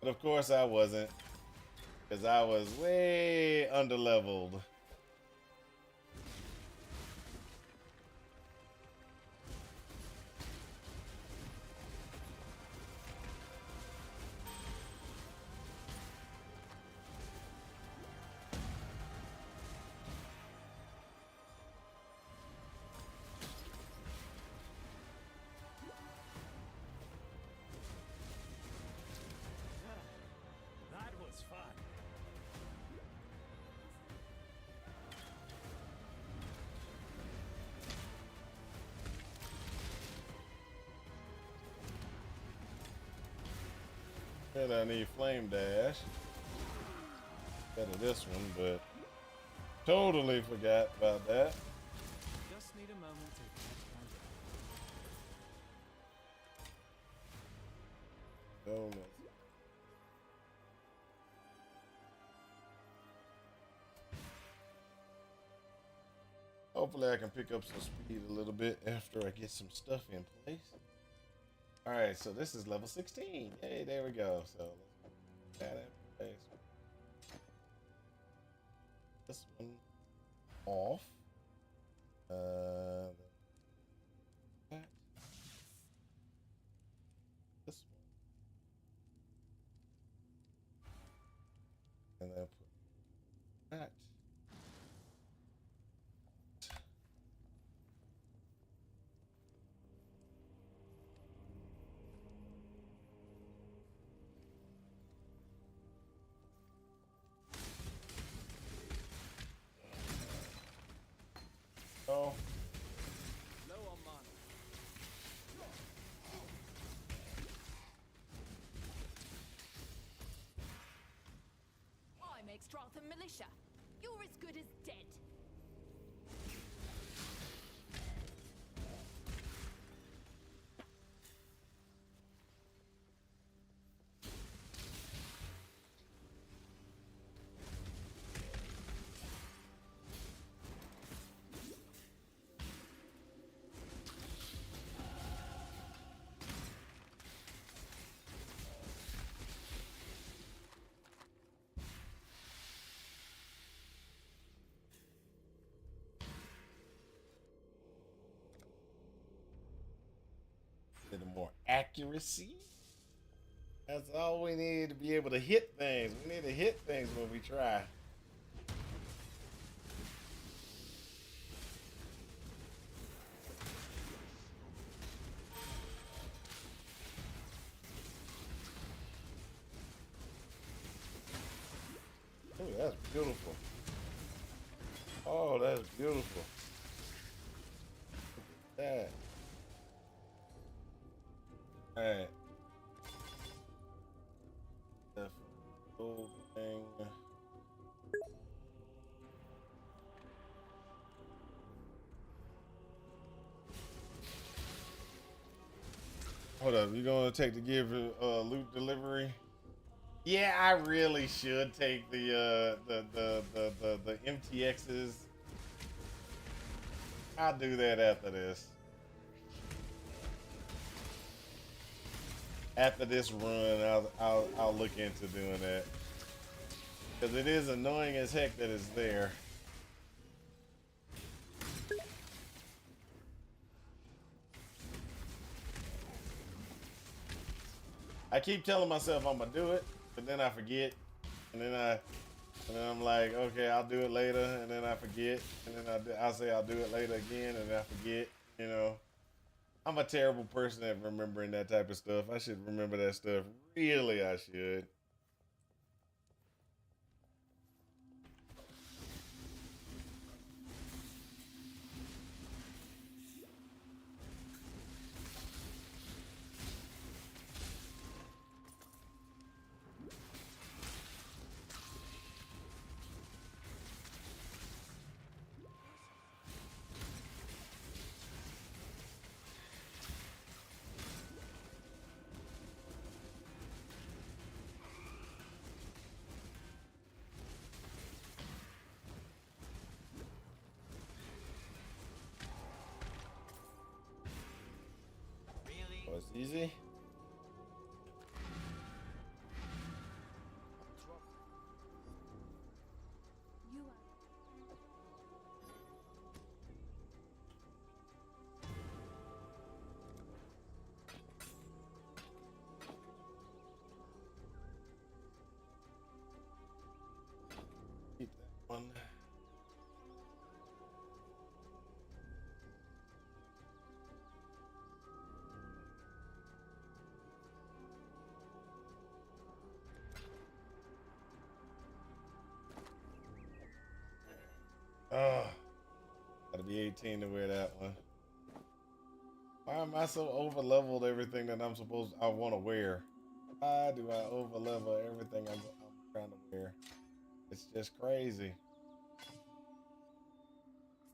but of course I wasn't, because I was way underleveled. That was fun. And I need flame dash. Better this one, but totally forgot about that. Just need a moment to catch my breath. Oh, no. Hopefully I can pick up some speed a little bit after I get some stuff in place. Alright, so this is level 16. Hey, there we go. So let's put that in place. This one off. That. This one. And then put that. Oh, Low on mana. I make Strathan militia. You're as good as dead. little more accuracy. That's all we need to be able to hit things. We need to hit things when we try. beautiful. Oh, that's beautiful. Look at that. All right. The full thing. Hold up, you gonna take the give loot delivery? Yeah, I really should take the MTXs. I'll do that after this. After this run, I'll look into doing that because it is annoying as heck that it's there. I keep telling myself I'm gonna do it, but then I forget, and then I'm like, okay, I'll do it later, and then I forget, and then I'll say I'll do it later again, and I forget. You know, I'm a terrible person at remembering that type of stuff. I should remember that stuff. Really, I should. Oh, it's easy. You are. Keep that one. Oh, gotta be 18 to wear that one. Why am I so over leveled everything that I want to wear? Why do I over level everything I'm trying to wear? It's just crazy.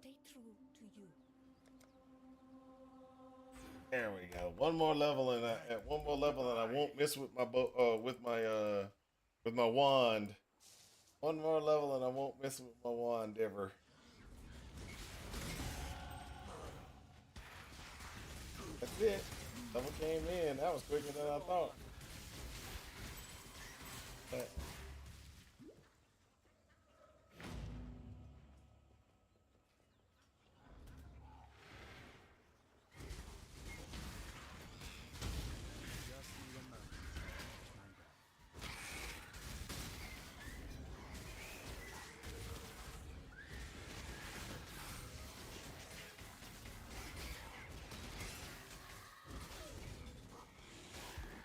Stay true to you. There we go. One more level and I won't miss with my with my wand. One more level and I won't miss with my wand ever. That's it. Someone came in. That was quicker than I thought.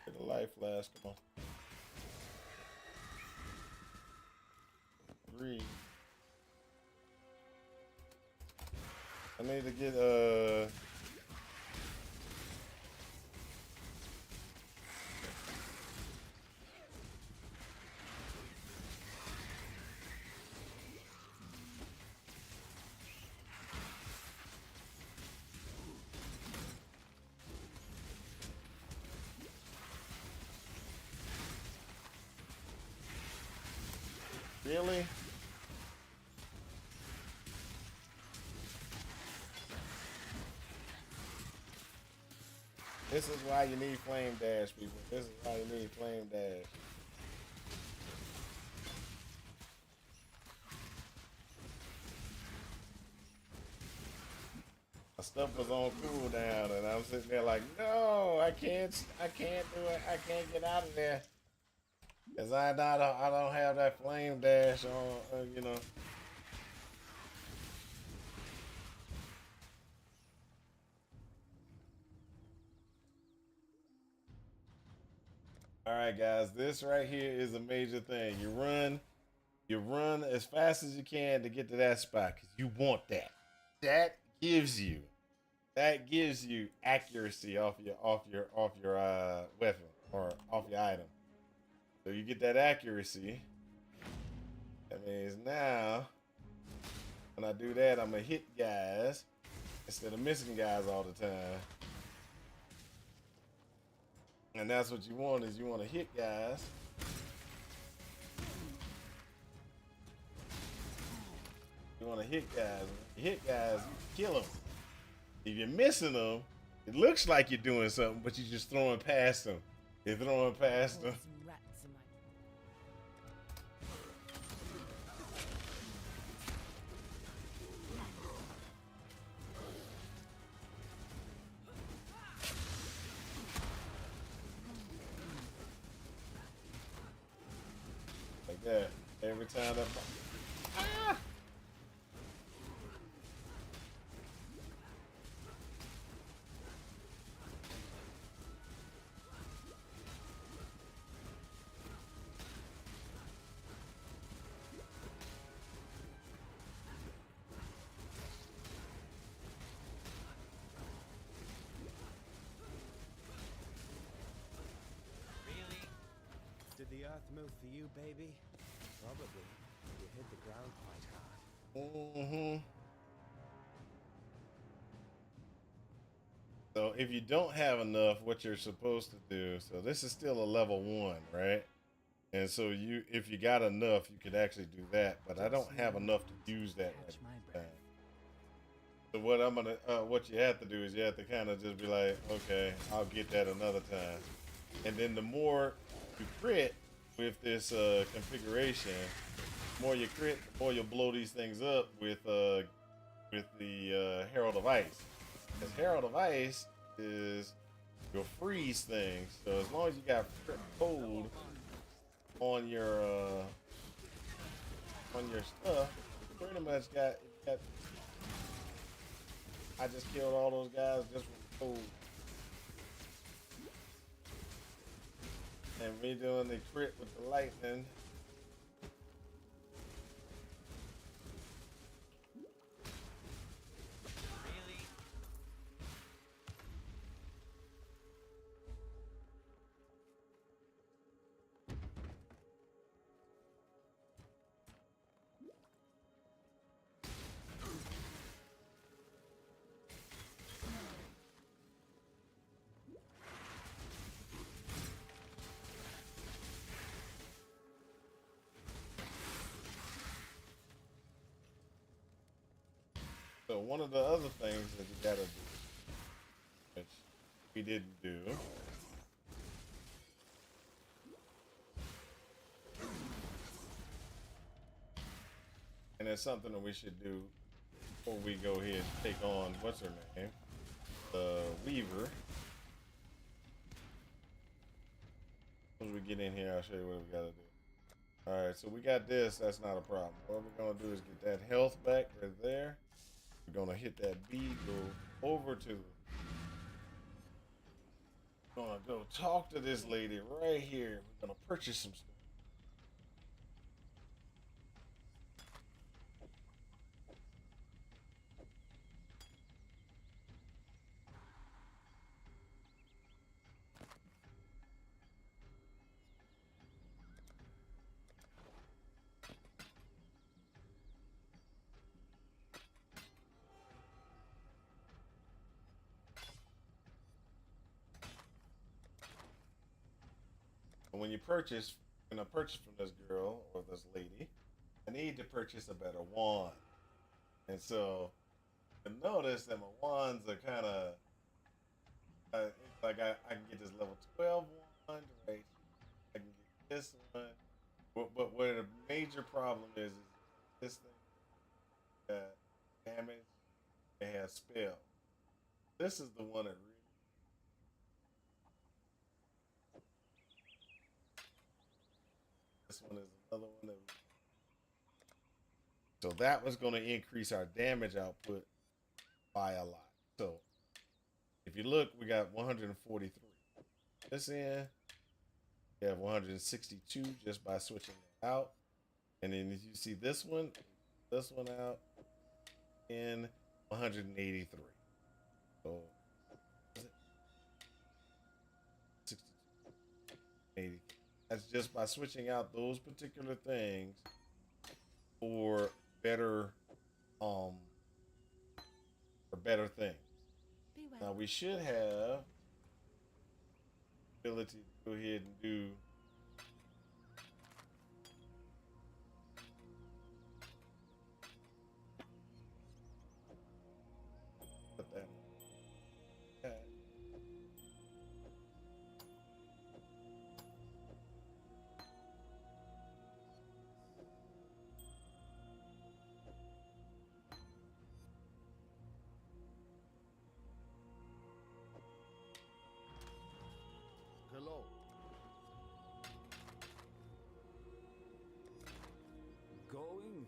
Get a life flask. Come on. 3. I need to get really? This is why you need flame dash, people. This is why you need flame dash. My stuff was on cooldown, and I'm sitting there like, no, I can't do it. I can't get out of there, cause I don't have that flame dash on, you know. All right, guys, this right here is a major thing. You run, You run as fast as you can to get to that spot because you want that. That gives you accuracy off your weapon or off your item. So you get that accuracy. That means now when I do that, I'm gonna hit guys instead of missing guys all the time. And that's what you want, is you want to hit guys. You want to hit guys. When you hit guys, you kill them. If you're missing them, it looks like you're doing something, but you're just throwing past them. You're throwing past them. Some rats in my Like that. Every time that. Ah! Really? Did the earth move for you, baby? Probably. You hit the ground quite hard. Mm-hmm. So if you don't have enough, what you're supposed to do, so this is still a level 1, right? And so if you got enough, you could actually do that, but I don't have enough to use that Catch my right breath. now. So what you have to do is you have to kind of just be like, okay, I'll get that another time. And then the more you crit with this configuration, the more you crit, the more you'll blow these things up with the Herald of Ice. Because Herald of Ice is your freeze thing. So as long as you got cold on your stuff, you pretty much got. I just killed all those guys just with cold. And redoing the crit with the lightning. Really? So one of the other things that you gotta do, which we didn't do, and it's something that we should do before we go ahead and take on, what's her name? The Weaver. Once we get in here, I'll show you what we gotta do. Alright, so we got this, that's not a problem. What we're gonna do is get that health back right there. We're gonna hit that B, go over to, gonna go talk to this lady right here. We're gonna purchase some stuff. And when you purchase, when I purchase from this girl or this lady, I need to purchase a better wand. And so, you notice that my wands are kind of, it's like I can get this level 12 wand right here. I can get this one. But where the major problem is this thing got damage, it has spell. This is the one that really. This one is another one that. So that was going to increase our damage output by a lot. So if you look, we got 143. This end, we have 162 just by switching it out. And then if you see this one out in 183. So 62, 80. That's just by switching out those particular things for better things. Be Now well. we should have ability to go ahead and do put that. Okay. Hello. Going?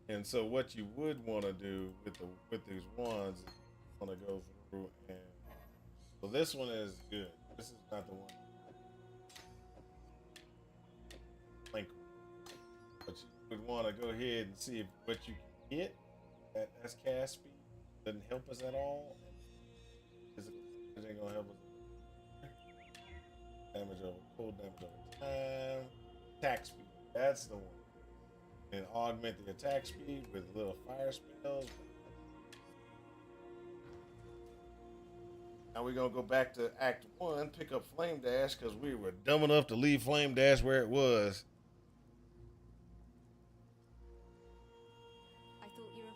And so what you would want to do with these ones is want to go through and so this one is good. This is not the one. Link. But you would want to go ahead and see if what you can get at that's cast speed doesn't help us at all. It ain't gonna help us. Damage over cold damage over time. Attack speed. That's the one. And augment the attack speed with little fire spells. Now we're gonna go back to Act 1, pick up Flame Dash, because we were dumb enough to leave Flame Dash where it was. I thought you were.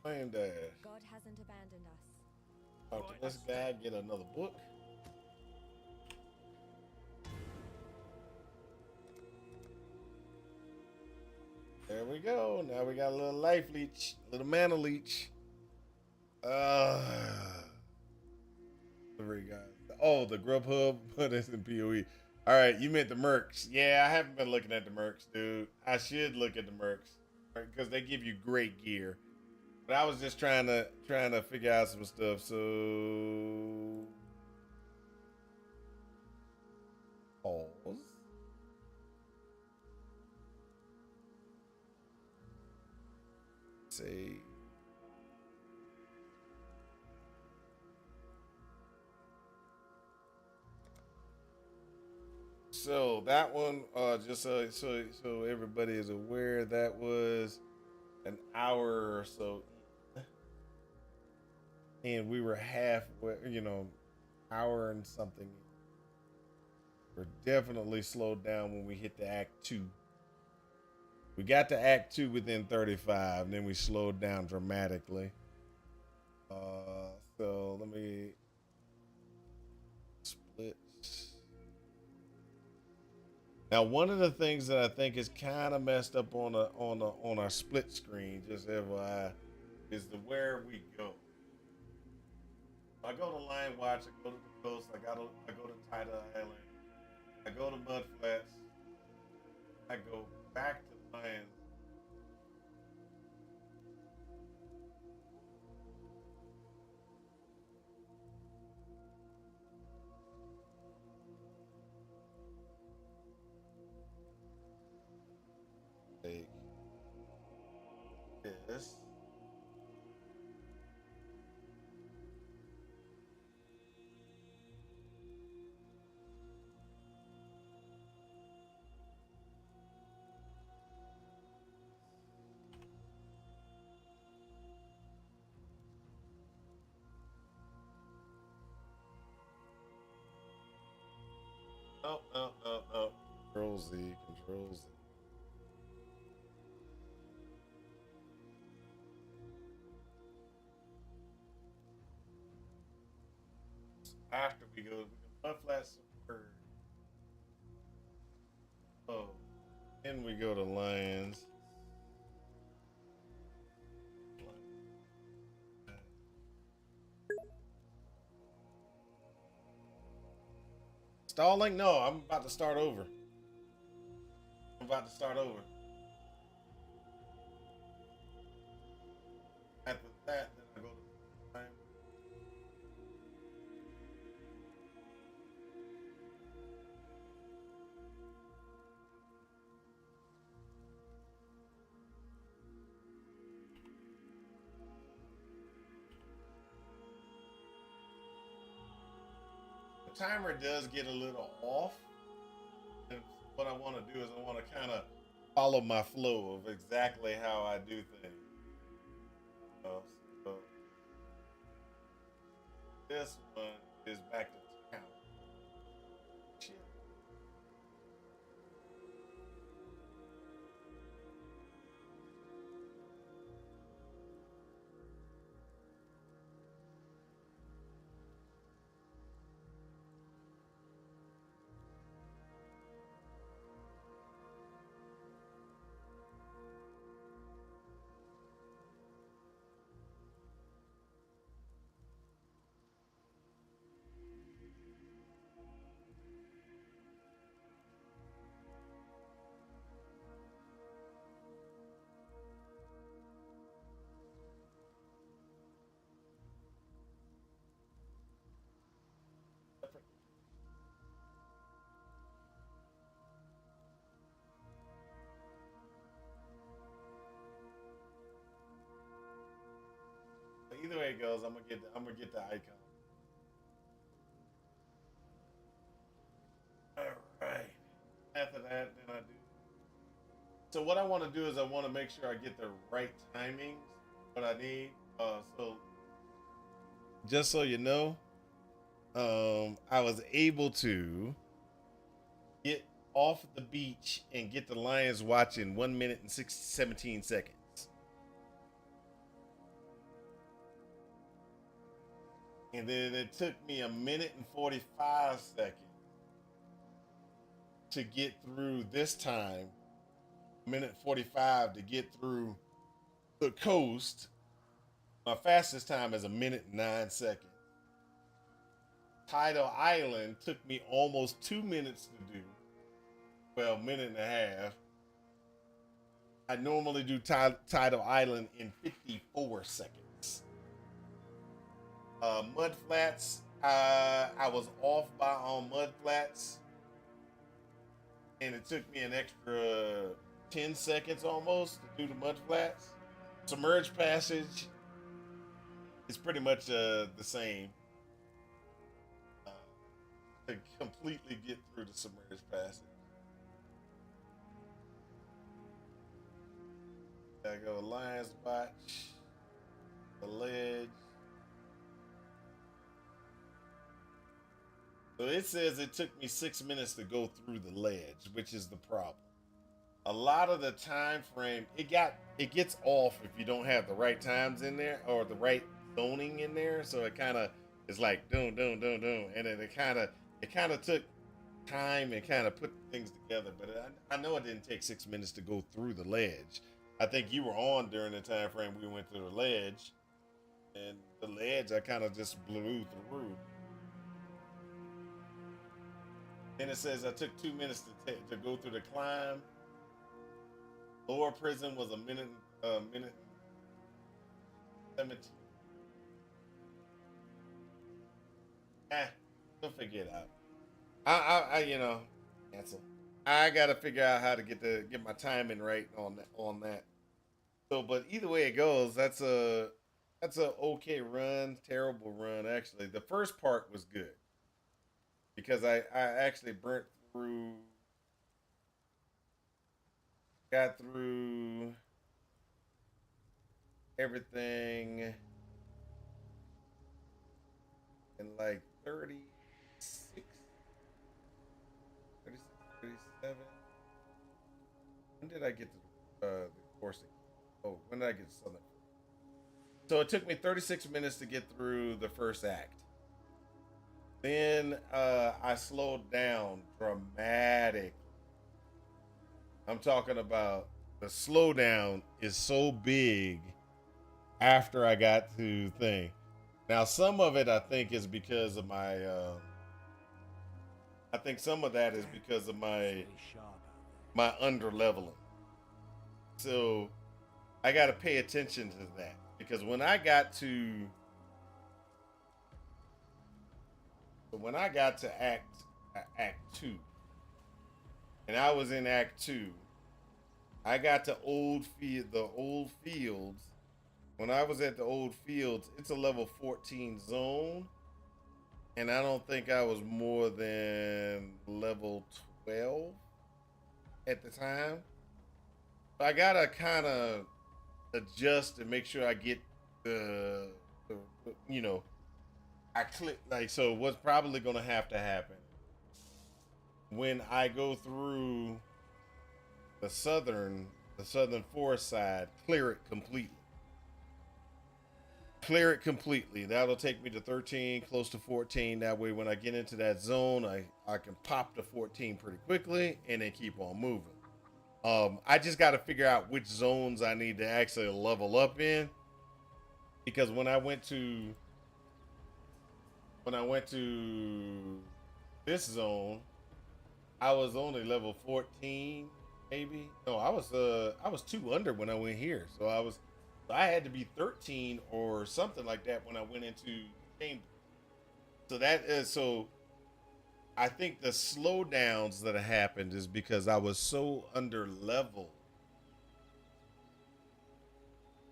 Flame Dash. God hasn't abandoned us. Talk to this guy, get another book. There we go. Now we got a little life leech, a little mana leech. Three guys. Oh, the Grubhub, but it's in PoE. All right, you meant the mercs. Yeah, I haven't been looking at the mercs, dude. I should look at the mercs because they give you great gear. But I was just trying to figure out some stuff. So pause. Save. So that one, just so everybody is aware, that was an hour or so, and we were halfway, hour and something. We're definitely slowed down when we hit the Act 2. We got to Act 2 within 35, and then we slowed down dramatically. So let me split. Now, one of the things that I think is kind of messed up on our split screen, just FYI, is the where we go. I go to Lion Watch, I go to the coast, I go to Tidal Island, I go to Mud Flats, I go back to Lion. Take this. No. Control Z, Control Z. After we go Mud Flats Bird. Oh, then we go to Lions. Stalling? No, I'm about to start over. timer does get a little off. And what I want to do is I want to kind of follow my flow of exactly how I do things. So this one is back to town. Shit. Either way it goes, I'm gonna get the icon. All right. After that, then I do. So what I want to do is I want to make sure I get the right timings. What I need. So just so you know, I was able to get off the beach and get the Lions watch in 1 minute and 17 seconds. And then it took me 1 minute and 45 seconds to get through this time. 1 minute 45 to get through the coast. My fastest time is 1 minute and 9 seconds. Tidal Island took me almost 2 minutes to do. Well, 1.5 minutes. I normally do Tidal Island in 54 seconds. Mud Flats, I was off by on Mud Flats, and it took me an extra 10 seconds almost to do the Mud Flats. Submerged Passage is pretty much the same. To completely get through the Submerged Passage. I go Lions Watch, the Ledge. So it says it took me 6 minutes to go through the ledge, which is the problem. A lot of the time frame, it gets off if you don't have the right times in there or the right zoning in there. So it kind of is like doom, and then it kind of took time and kind of put things together. But I know it didn't take 6 minutes to go through the ledge. I think you were on during the time frame we went through the ledge, and the ledge I kind of just blew through. Then it says I took 2 minutes to go through the climb. Lower prison was 1 minute 17. We'll figure it out. I cancel. I gotta figure out how to get my timing right on that. So, but either way it goes, that's a okay run, terrible run actually. The first part was good. Because I actually got through everything in like 36, 37. When did I get to the course? Oh, when did I get to Southern? So it took me 36 minutes to get through the first act. Then I slowed down dramatically. I'm talking about the slowdown is so big after I got to thing. Now, some of it I think is because of my. I think some of that is because of my under leveling. So I got to pay attention to that because when I got to Act 2, and I was in Act 2, I got to the old fields. When I was at the old fields, it's a level 14 zone, and I don't think I was more than level 12 at the time. I gotta kind of adjust and make sure I get the you know, I click like so. What's probably gonna have to happen when I go through the southern forest side, clear it completely. Clear it completely. That'll take me to 13, close to 14. That way, when I get into that zone, I can pop to 14 pretty quickly and then keep on moving. I just got to figure out which zones I need to actually level up in, because when I went to this zone, I was only level 14, maybe. No, I was 2 under when I went here, so I had to be 13 or something like that when I went into chamber. So I think the slowdowns that happened is because I was so under level.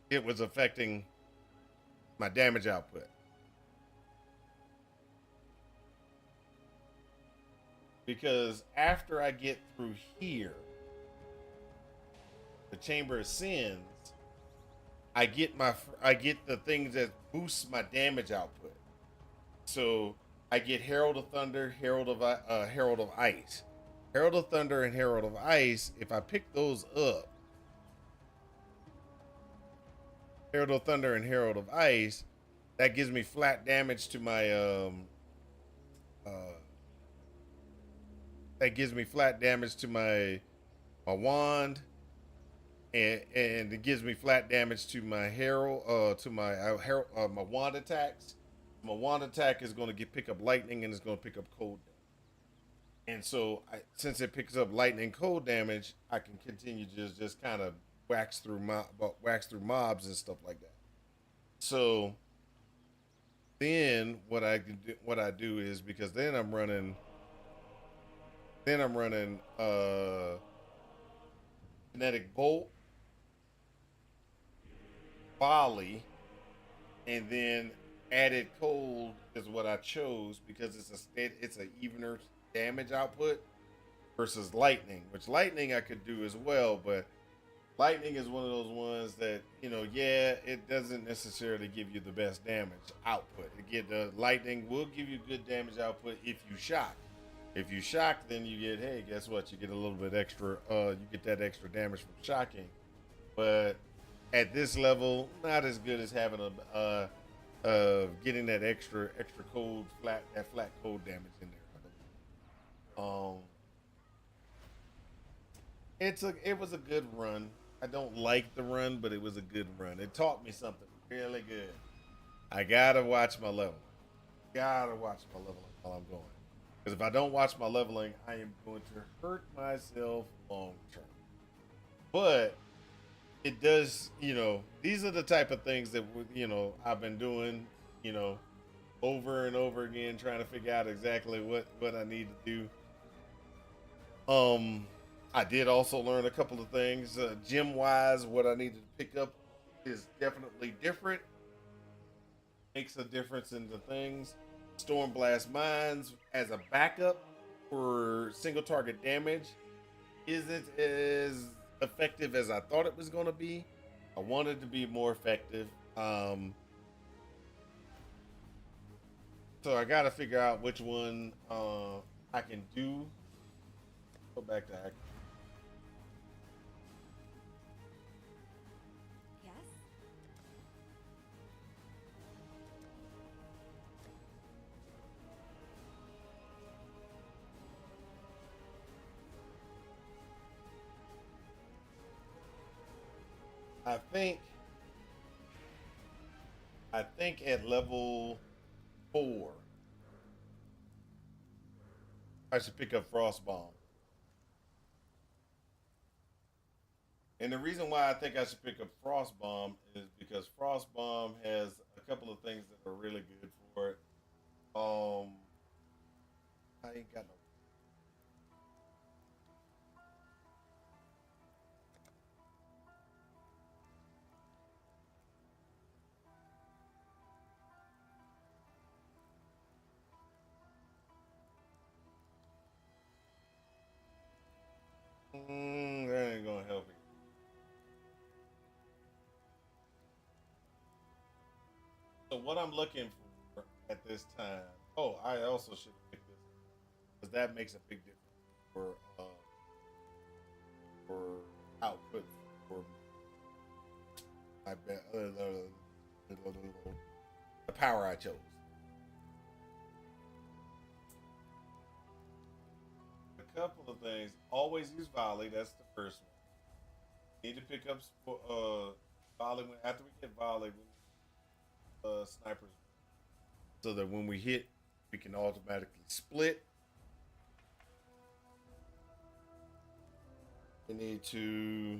It was affecting my damage output. Because after I get through here, the Chamber of Sins, I get the things that boosts my damage output. So I get Herald of Thunder, Herald of Ice. Herald of Thunder and Herald of Ice, if I pick those up, Herald of Thunder and Herald of Ice, that gives me flat damage to my my wand, and it gives me flat damage to my herald, my wand attacks. My wand attack is going to pick up lightning, and it's going to pick up cold damage. And so, since it picks up lightning cold damage, I can continue to just kind of wax through mobs and stuff like that. So then what I do is, because then I'm running kinetic bolt, volley, and then added cold is what I chose because it's a evener damage output versus lightning, which lightning I could do as well, but lightning is one of those ones that, it doesn't necessarily give you the best damage output. The lightning will give you good damage output if you shock. If you shock, then you get, hey, guess what? You get a little bit extra, you get that extra damage from shocking. But at this level, not as good as having getting that extra cold, flat cold damage in there. It was a good run. I don't like the run, but it was a good run. It taught me something really good. I gotta watch my leveling. While I'm going. Because if I don't watch my leveling, I am going to hurt myself long term. But it does, these are the type of things that, I've been doing, over and over again, trying to figure out exactly what I need to do. I did also learn a couple of things. Gym wise, what I needed to pick up is definitely different. Makes a difference in the things. Stormblast Mines as a backup for single target damage isn't as effective as I thought it was going to be. I wanted to be more effective. So I got to figure out which one I can do. Go back to act. Yes? I think at level 4 I should pick up Frostbomb. And the reason why I think I should pick up Frostbomb is because Frostbomb has a couple of things that are really good for it. I ain't got no. what I'm looking for at this time. Oh, I also should pick this because that makes a big difference for output for my the power I chose. A couple of things. Always use volley. That's the first one. Need to pick up volley after we get volley. Snipers, so that when we hit, we can automatically split. We need to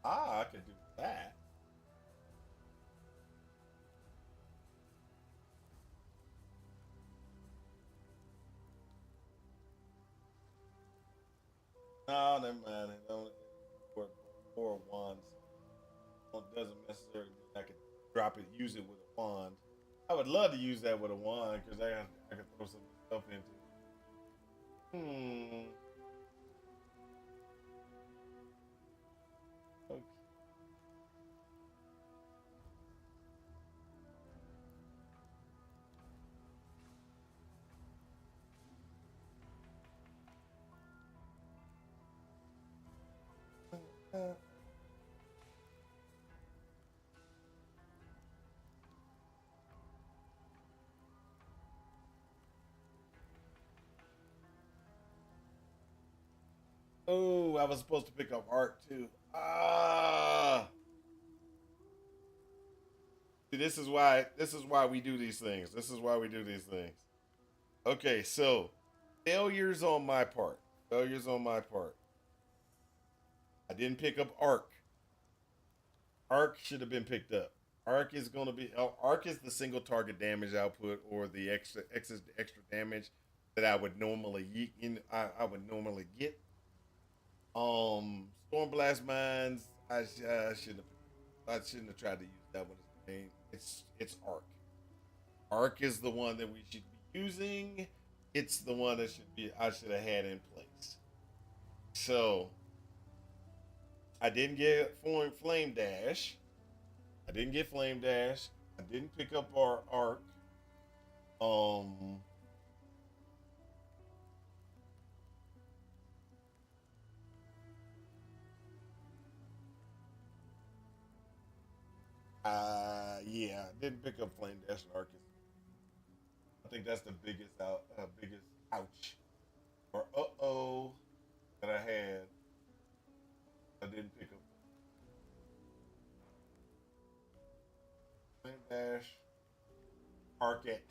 I could do that. No, never mind. It only for four wands. It doesn't necessarily mean I could drop it, use it with a wand. I would love to use that with a wand because I could throw some stuff into it. Okay. Oh, I was supposed to pick up art too. Ah. See, this is why we do these things. This is why we do these things. Okay, so failures on my part. Failures on my part. I didn't pick up arc. Arc should have been picked up. Arc is going to be arc is the single target damage output or the extra damage that I would normally I would normally get. Stormblast mines. I shouldn't have tried to use that one as a name. It's arc. Arc is the one that we should be using. It's the one that I should have had in place. So I didn't get flame dash. I didn't get flame dash. I didn't pick up our arc. Yeah, I didn't pick up flame dash and arc. I think that's the biggest ouch or that I had. I didn't pick up flame dash, arc at.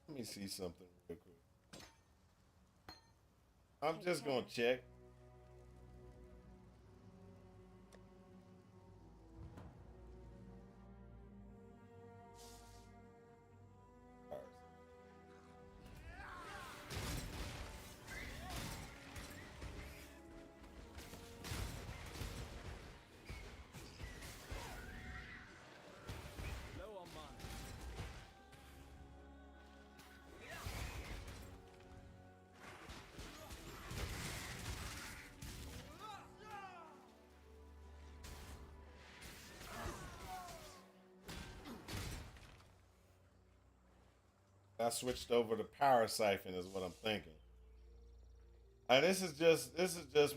Let me see something real quick. I'm just gonna check. Low on mana. I switched over to power siphon is what I'm thinking. And this is just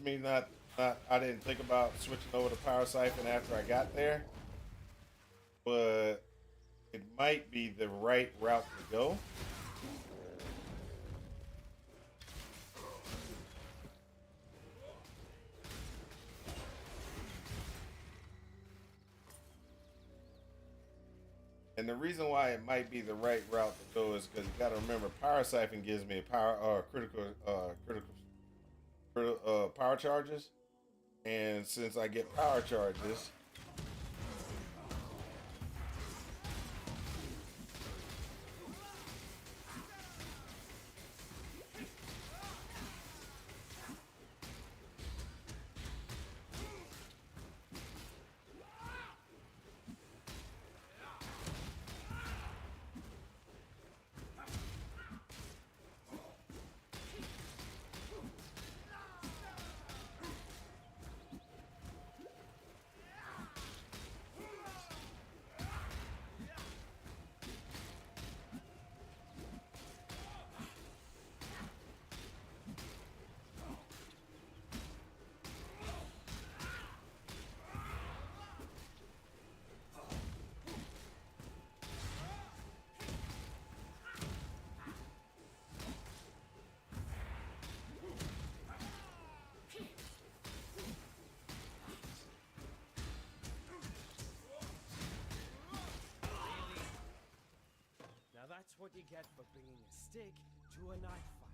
me not I didn't think about switching over to power siphon after I got there. But it might be the right route to go. And the reason why it might be the right route to go is because you got to remember, power siphon gives me a critical power charges, and since I get power charges, Now that's what you get for bringing a stick to a knife fight.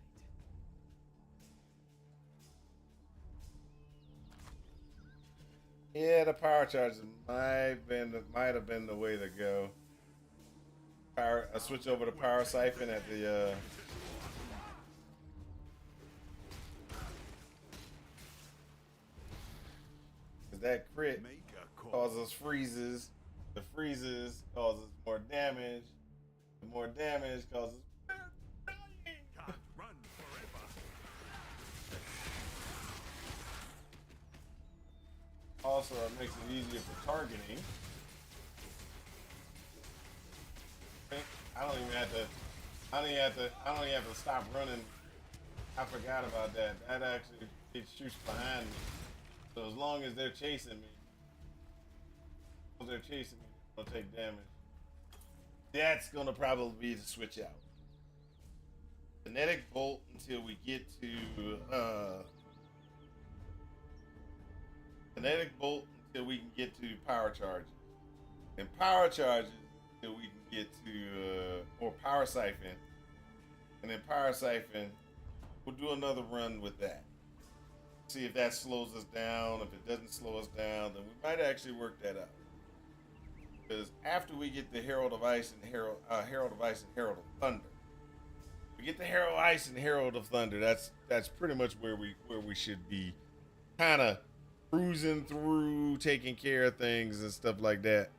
yeah, the power charges might have been the way to go. I switch over to power siphon at the that crit causes freezes. The freezes causes more damage. The more damage causes Can't run forever. also it makes it easier for targeting. I don't even have to stop running. I forgot about that. That actually it shoots behind me. So as long as they're chasing me, they'll take damage. That's gonna probably be the switch out. Kinetic bolt until we get to kinetic bolt until we can get to power charges, and power charges until we can get to or power siphon, and then power siphon. We'll do another run with that. See if that slows us down. If it doesn't slow us down, then we might actually work that out. Because after we get the Herald of Ice and Herald of Thunder, we get the Herald of Ice and Herald of Thunder. That's pretty much where we should be, kind of cruising through, taking care of things and stuff like that.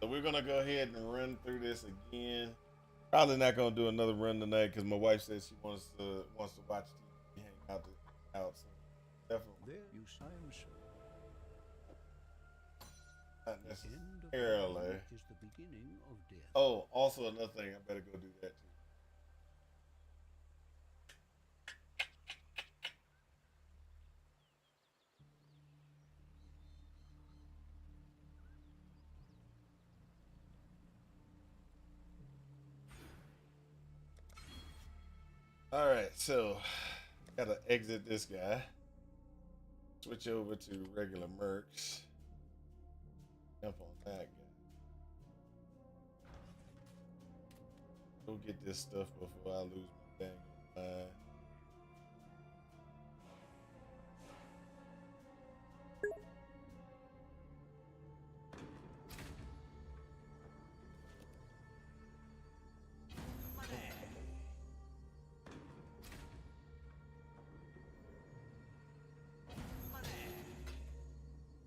So we're gonna go ahead and run through this again. Probably not gonna do another run tonight because my wife says she wants to watch TV, hang out. So definitely. There you sign. Not The end of necessarily. time is the beginning of death. Oh, also another thing, I better go do that too. All right, so gotta exit this guy. Switch over to regular mercs. Jump on that guy. Go get this stuff before I lose my dang mind.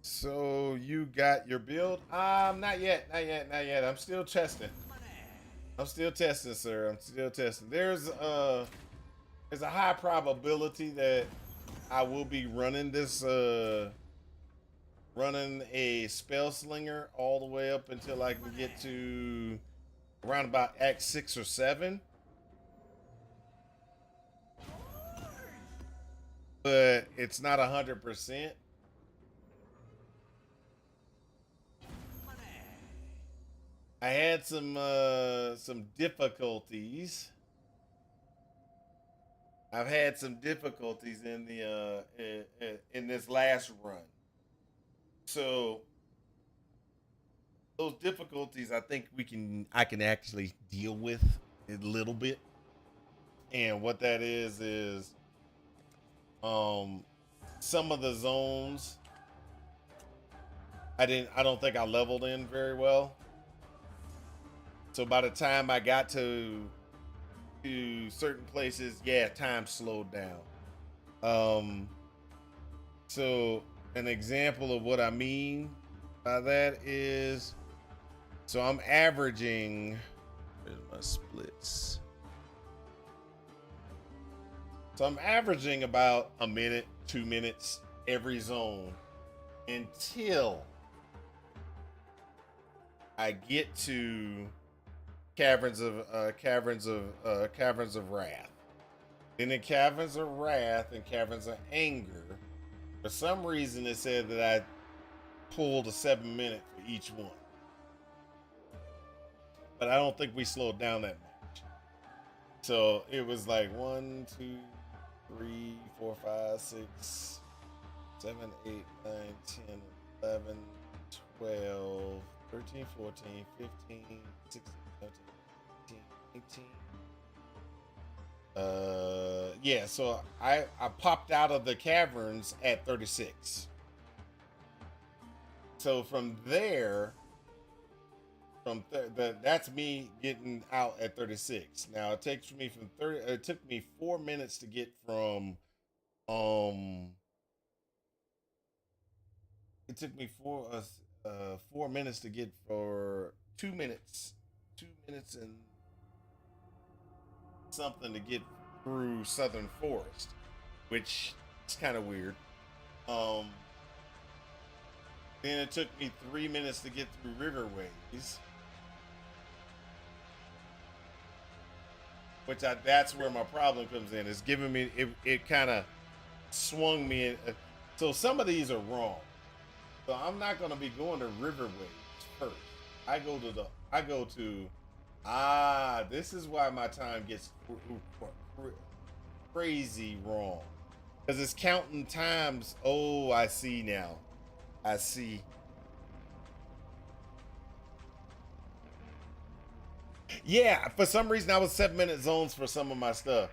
So you got your build? Not yet. I'm still testing. Sir. I'm still testing. There's a high probability that I will be running this running a spell slinger all the way up until I can get to around about Act 6 or 7. But it's not 100%. I had some difficulties. I've had some difficulties in the in this last run. So those difficulties I think I can actually deal with a little bit. And what that is Some of the zones I don't think I leveled in very well. So by the time I got to certain places, yeah, time slowed down. So an example of what I mean by that is, so I'm averaging, where's my splits? So I'm averaging about a minute, 2 minutes every zone until I get to Caverns of Wrath. Then in Caverns of Wrath and Caverns of Anger, for some reason it said that I pulled a 7-minute for each one. But I don't think we slowed down that much. So it was like 1, 2, 3, 4, 5, 6, 7, 8, 9, 10, 11, 12, 13, 14, 15, 16, 17, 18. Yeah, so I popped out of the caverns at 36. So from there, that's me getting out at 36. Now it takes me from 30. It took me 4 minutes to get from It took me 4 minutes to get for 2 minutes. 2 minutes and something to get through Southern Forest, which is kind of weird. Then it took me 3 minutes to get through Riverways, which that's where my problem comes in. It's giving me it kind of swung me in. So some of these are wrong. So I'm not going to be going to Riverways first. I go to this is why my time gets crazy wrong. Because it's counting times. Oh, I see now. I see. Yeah, for some reason I was 7-minute zones for some of my stuff.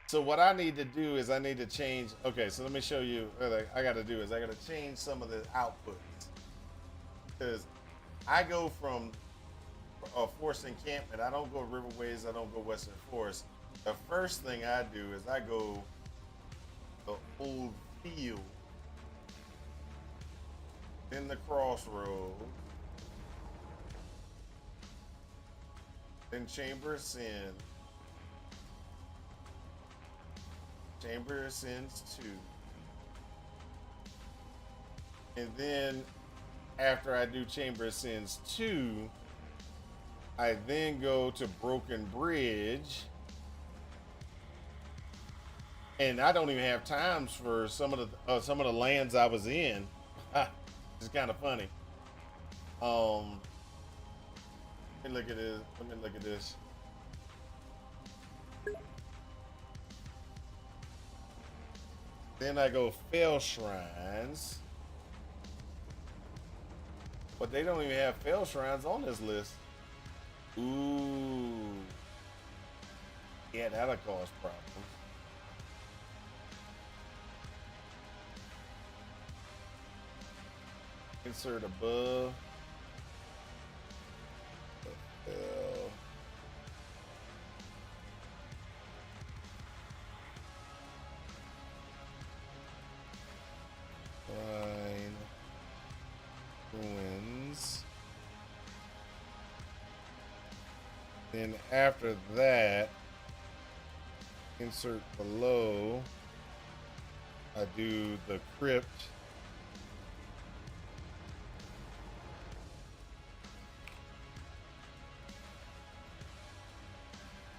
So what I need to do is I need to change. Okay, so let me show you what I got to do is I got to change some of the outputs. Because I go from Forest Encampment. I don't go Riverways. I don't go Western Forest. The first thing I do is I go the Old Field, then the Crossroad, then Chamber of Sin, Chamber of Sins 2, and then after I do Chamber of Sins 2, I then go to Broken Bridge, and I don't even have times for some of the lands I was in. It's kind of funny. Let me look at this. Then I go Fell Shrines, but they don't even have Fell Shrines on this list. Ooh. Yeah, that'll cause problems. Insert above. Fine. Ruins. Then after that, insert below. I do the crypt.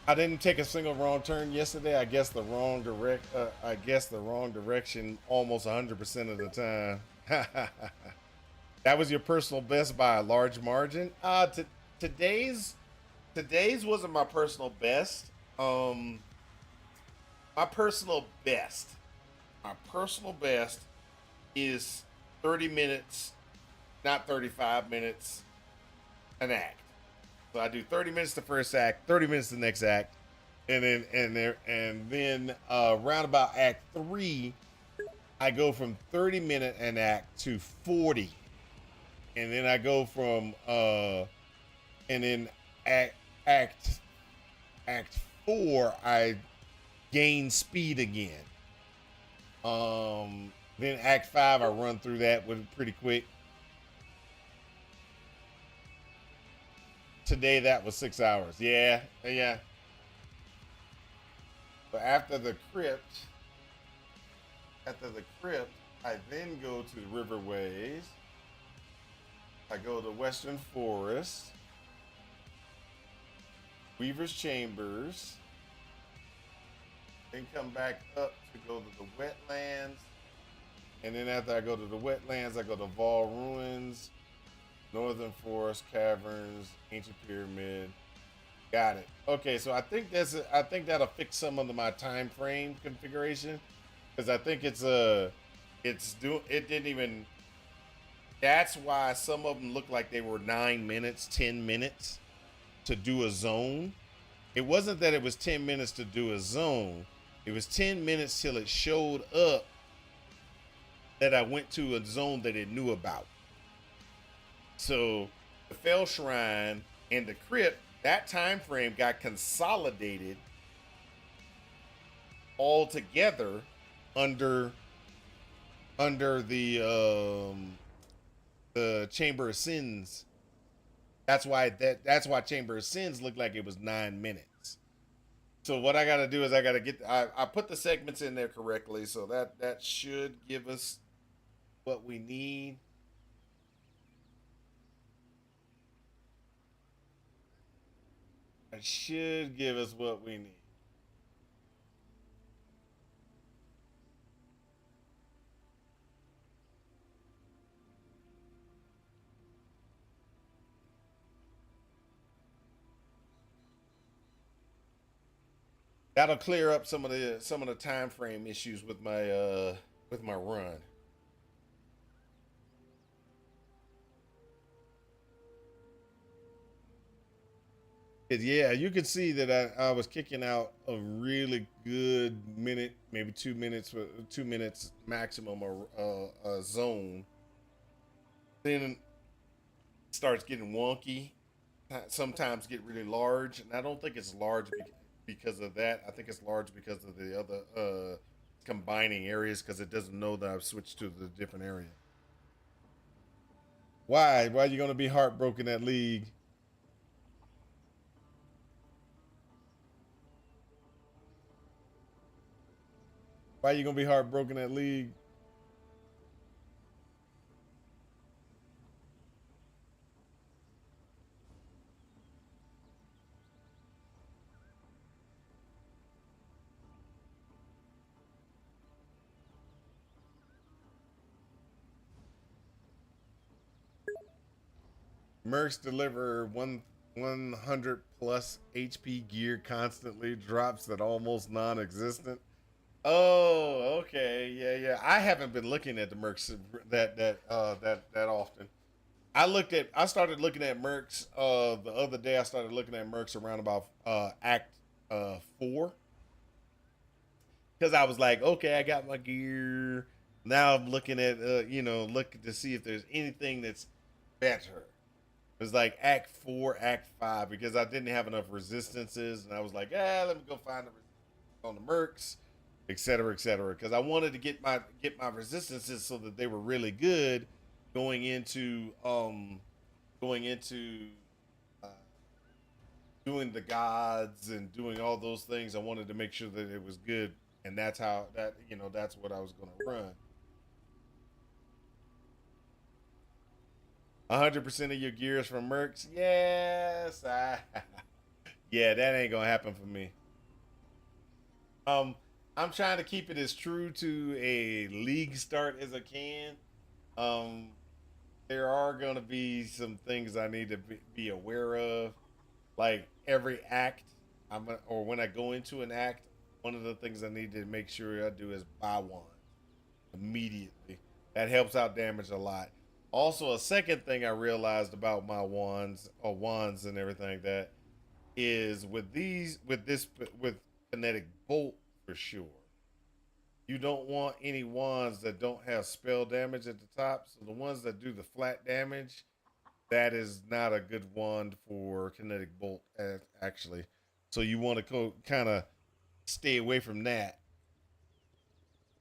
I didn't take a single wrong turn yesterday. I guess the wrong direction almost 100% of the time. That was your personal best by a large margin. Today's wasn't my personal best. My personal best is 30 minutes, not 35 minutes an act. So I do 30 minutes the first act, 30 minutes the next act, and then round about act 3, I go from 30-minute an act to 40. And then I go from and then act act act 4 I gain speed again. Then act 5 I run through that with pretty quick. Today that was 6 hours. Yeah. But after the crypt, I then go to the riverways. I go to Western Forest, Weaver's Chambers, then come back up to go to the wetlands. And then after I go to the wetlands, I go to Vol Ruins, Northern Forest Caverns, Ancient Pyramid. Got it. Okay, so I think that'll fix some of my time frame configuration, because I think it didn't even. That's why some of them look like they were 9 minutes, 10 minutes to do a zone. It wasn't that it was 10 minutes to do a zone. It was 10 minutes till it showed up that I went to a zone that it knew about. So the Fell Shrine and the Crypt, that time frame got consolidated all together under the Chamber of Sins. That's why Chamber of Sins looked like it was 9 minutes. So what I got to do is I put the segments in there correctly, so that should give us what we need. It should give us what we need. That'll clear up some of the time frame issues with my run. Yeah, you can see that I was kicking out a really good minute, maybe 2 minutes, 2 minutes maximum, a zone. Then it starts getting wonky. Sometimes get really large, and I don't think it's large because of that. I think it's large because of the other combining areas, because it doesn't know that I've switched to the different area. Why? Why are you gonna be heartbroken at League? Why are you gonna be heartbroken at League? Mercs deliver 100 plus HP gear constantly, drops that almost non-existent. Oh, okay, yeah. I haven't been looking at the mercs that often. I started looking at mercs the other day. I started looking at mercs around about Act 4, because I was like, okay, I got my gear. Now I'm looking at looking to see if there's anything that's better. It was like Act 4, Act 5, because I didn't have enough resistances, and I was like, let me go find the resistance on the mercs, etc., etc. Because I wanted to get my resistances so that they were really good going into doing the gods and doing all those things. I wanted to make sure that it was good, and that's what I was going to run. 100% of your gear is from mercs? Yes. Yeah, that ain't gonna happen for me. I'm trying to keep it as true to a league start as I can. There are gonna be some things I need to be aware of, like every act. Or when I go into an act, one of the things I need to make sure I do is buy one immediately. That helps out damage a lot. Also, a second thing I realized about my wands and everything like that is with kinetic bolt for sure. you don't want any wands that don't have spell damage at the top. So the ones that do the flat damage, that is not a good wand for kinetic bolt, actually. So you want to go kind of stay away from that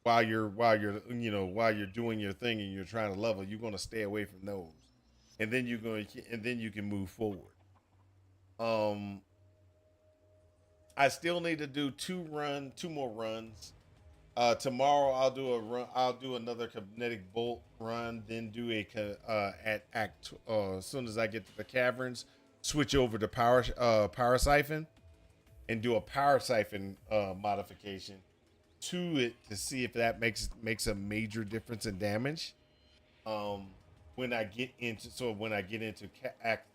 while you're doing your thing and you're trying to level. You're going to stay away from those, and then you can move forward. I still need to do two more runs. Tomorrow I'll do a run. I'll do another kinetic bolt run. Then do at act. As soon as I get to the caverns, switch over to power siphon, and do a power siphon modification to it to see if that makes a major difference in damage. When I get into act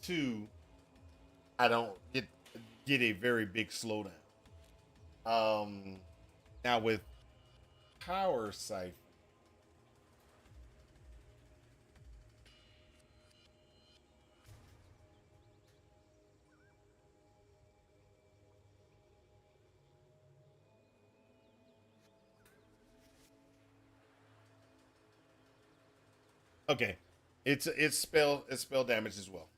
2, I don't get a very big slowdown. Now with power siphon, okay, it's spell damage as well.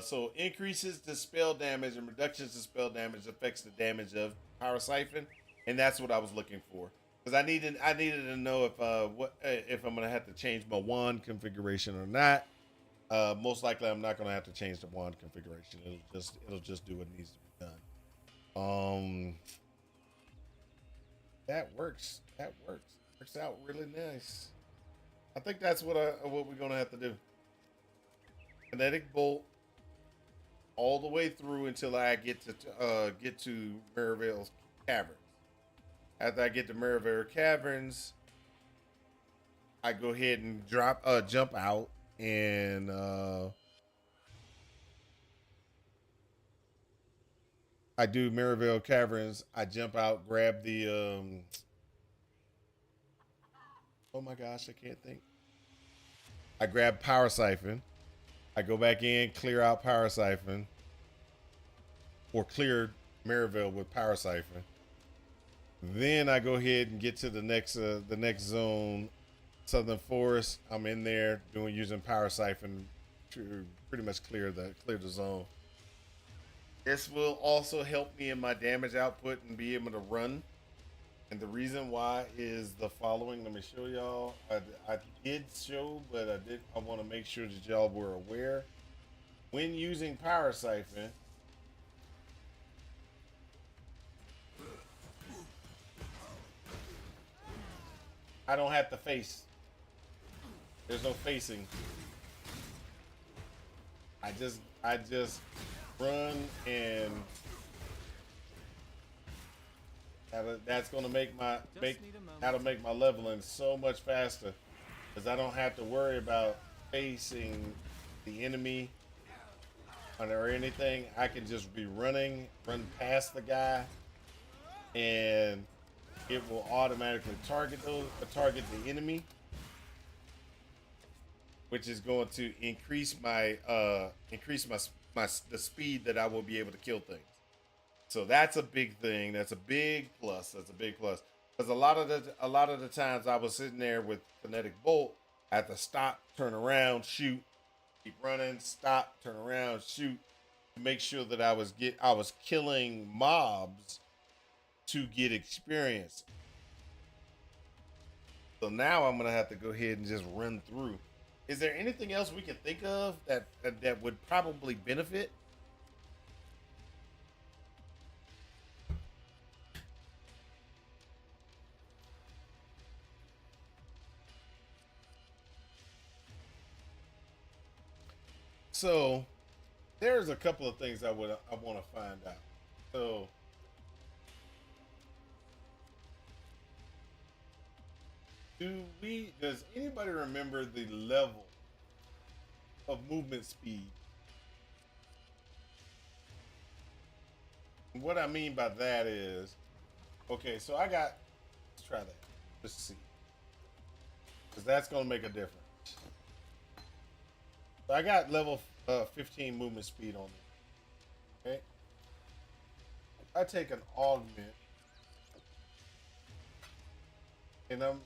So increases the spell damage and reductions to spell damage affects the damage of power siphon, and that's what I was looking for, because I needed to know if I'm gonna have to change my wand configuration or not. Most likely, I'm not gonna have to change the wand configuration. It'll just do what needs to be done. That works. Works out really nice. I think that's what we're gonna have to do. Kinetic bolt all the way through until I get to Merivale's Caverns. After I get to Merivale Caverns, I go ahead and jump out, and I do Merivale Caverns. I jump out, grab the oh my gosh, I can't think. I grab power siphon. I go back in, clear out power siphon, or clear Merivale with power siphon. Then I go ahead and get to the next zone, Southern Forest. I'm in there using power siphon to pretty much clear the zone. This will also help me in my damage output and be able to run. And the reason why is the following. Let me show y'all. I did show, but I want to make sure that y'all were aware. When using power siphon, I don't have to face. There's no facing. I just run, and that's gonna make my leveling so much faster, because I don't have to worry about facing the enemy or anything. I can just be run past the guy, and it will automatically target the enemy, which is going to increase the speed that I will be able to kill things. So that's a big thing. That's a big plus. Because a lot of the times I was sitting there with kinetic bolt, I had to stop, turn around, shoot, keep running, stop, turn around, shoot, to make sure that I was killing mobs to get experience. So now I'm gonna have to go ahead and just run through. Is there anything else we can think of that would probably benefit? So there's a couple of things I want to find out. So does anybody remember the level of movement speed? What I mean by that is, okay, so let's try that. Let's see. Because that's going to make a difference. So I got level 15 movement speed on it. Okay. I take an augment And I'm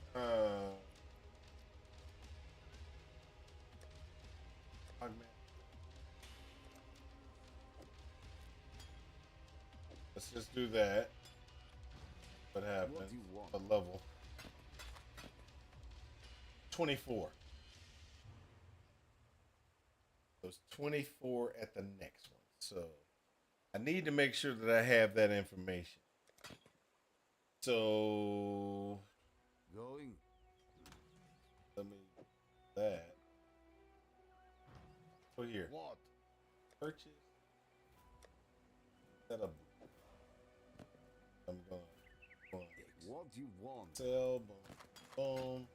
augment. Let's just do that. What happens? What do you want? A level 24. So it's 24 at the next one. So I need to make sure that I have that information. So Going. let me do that. Go here. What? Purchase. Set up. I'm going. What do you want? Sell. Boom. Boom.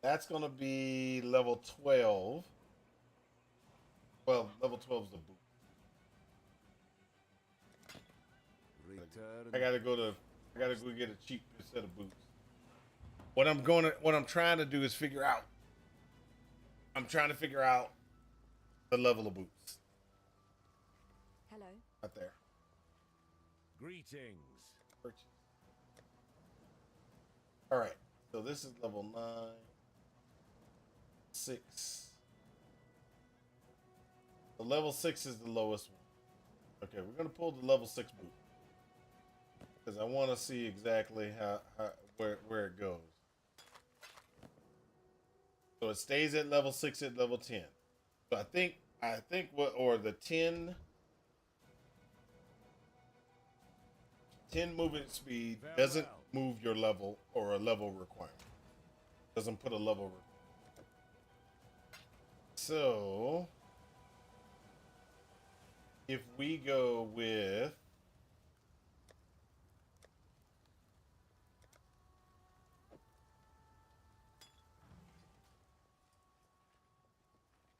That's gonna be level 12. Well, level 12 is the boot. Return. I gotta go get a cheap set of boots. What I'm trying to do is figure out. I'm trying to figure out the level of boots. Hello. Right there. Greetings. Purchase. All right. So this is level 9. 6. The level 6 is the lowest one. Okay, we're gonna pull the level 6 boot because I want to see exactly where it goes. So it stays at level 6 at level 10. So I think the 10 movement speed doesn't move your level or a level requirement. Doesn't put a level requirement. So if we go with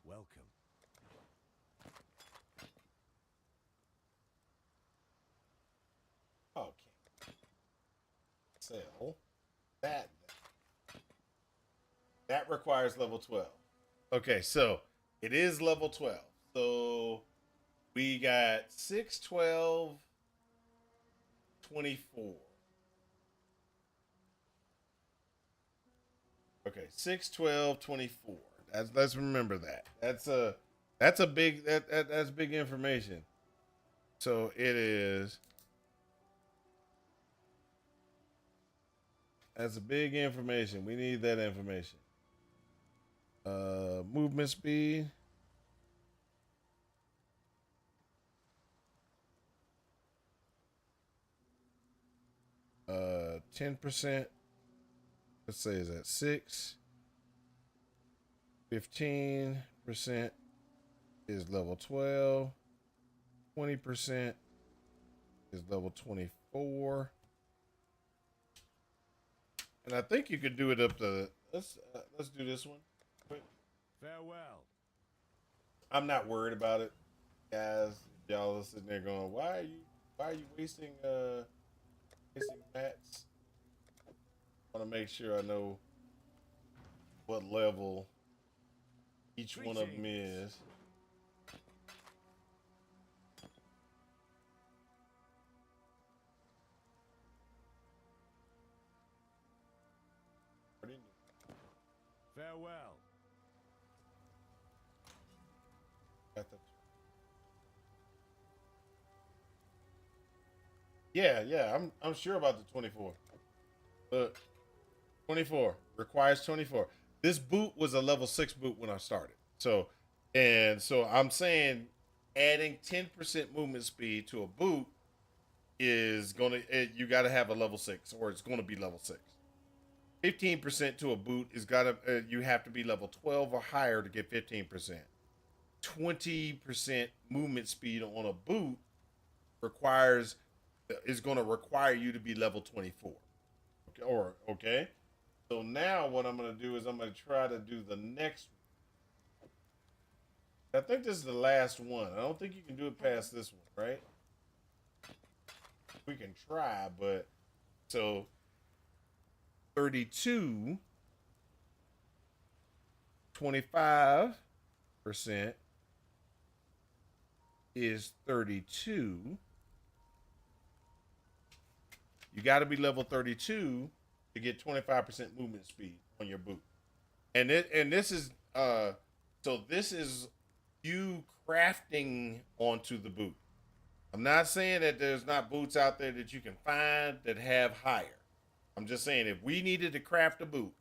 Welcome. okay, sell that. That requires level 12. Okay, so it is level 12. So we got 6, 12, 24. Okay, 6, 12, 24. Let's remember that. That's big information. So it is. That's a big information. We need that information. Movement speed. Uh, 10%. Let's say is at 6. 15% is level 12. 20% is level 24. And I think you could do it up to let's do this one quick. Farewell. I'm not worried about it, guys. Y'all are sitting there going, why are you wasting mats? I want to make sure I know what level each one of them is. Farewell. Yeah, I'm sure about the 24. Look, 24 requires 24. This boot was a level 6 boot when I started. So I'm saying adding 10% movement speed to a boot is you got to have a level 6 or it's going to be level 6. 15% to a boot is you have to be level 12 or higher to get 15%. 20% movement speed on a boot is going to require you to be level 24. Okay. So now what I'm going to do is I'm going to try to do the next one. I think this is the last one. I don't think you can do it past this one, right? We can try, but so 32, 25% is 32. You got to be level 32 to get 25% movement speed on your boot. And this is so this is you crafting onto the boot. I'm not saying that there's not boots out there that you can find that have higher. I'm just saying if we needed to craft a boot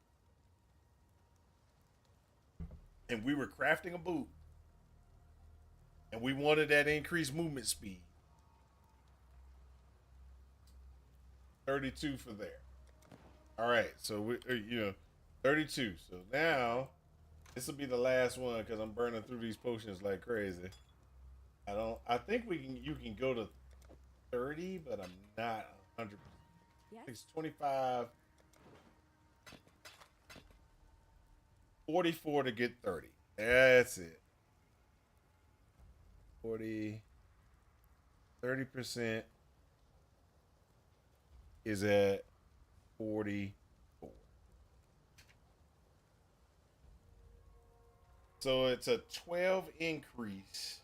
and we were crafting a boot and we wanted that increased movement speed, 32 for there. All right, so we 32. So now this will be the last one because I'm burning through these potions like crazy. I think you can go to 30, but I'm not 100%. Yes? It's 25, 44 to get 30. That's it. 40, 30% is at 44. So it's a 12 increase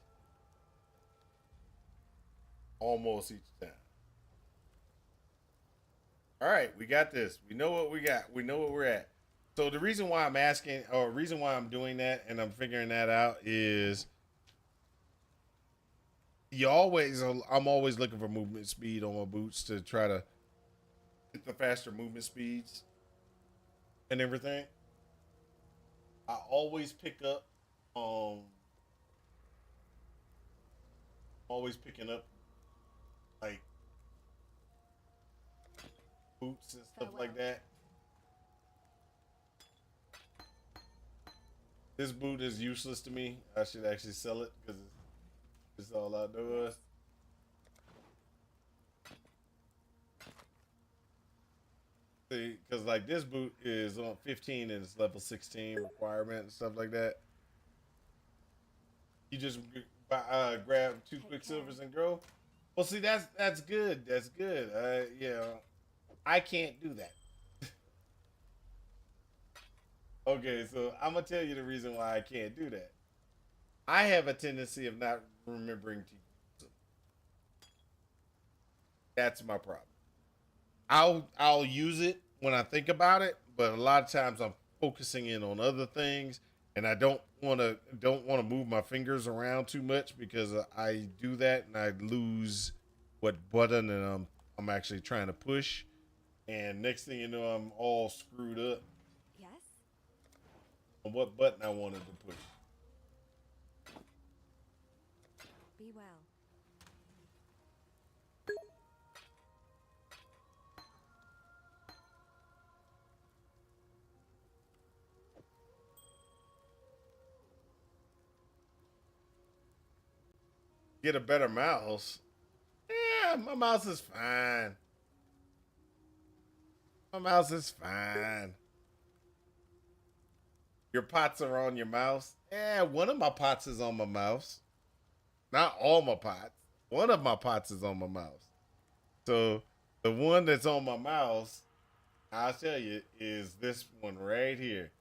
almost each time. All right, we got this. We know what we got. We know what we're at. So the reason why I'm asking, or the reason why I'm doing that and I'm figuring that out is I'm always looking for movement speed on my boots to try to get the faster movement speeds and everything. I always pick up, always picking up like boots and stuff like that. This boot is useless to me. I should actually sell it because it's all outdoors. See, because like this boot is on 15 and it's level 16 requirement and stuff like that. You just grab 2 quicksilvers and go. Well, see, that's good. That's good. I can't do that. Okay, so I'm gonna tell you the reason why I can't do that. I have a tendency of not remembering to use them. That's my problem. I'll use it when I think about it, but a lot of times I'm focusing in on other things, and I don't want to move my fingers around too much because I do that and I lose what button and I'm actually trying to push, and next thing you know I'm all screwed up Yes? on what button I wanted to push. Be well. Get a better mouse. Yeah, my mouse is fine. My mouse is fine. Your pots are on your mouse. Yeah, one of my pots is on my mouse. Not all my pots. One of my pots is on my mouse. So the one that's on my mouse, I'll tell you, is this one right here.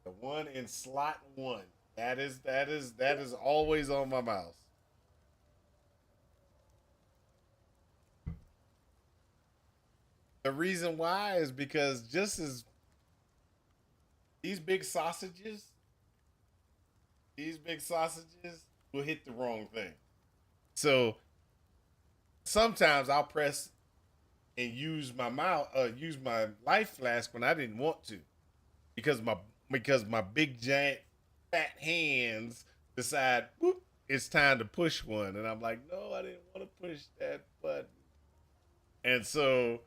The one in slot 1. That is always on my mouse. The reason why is because just as these big sausages will hit the wrong thing. So sometimes I'll press and use my life flask when I didn't want to, because my big giant fat hands decide, whoop, it's time to push one, and I'm like, no, I didn't want to push that button. And so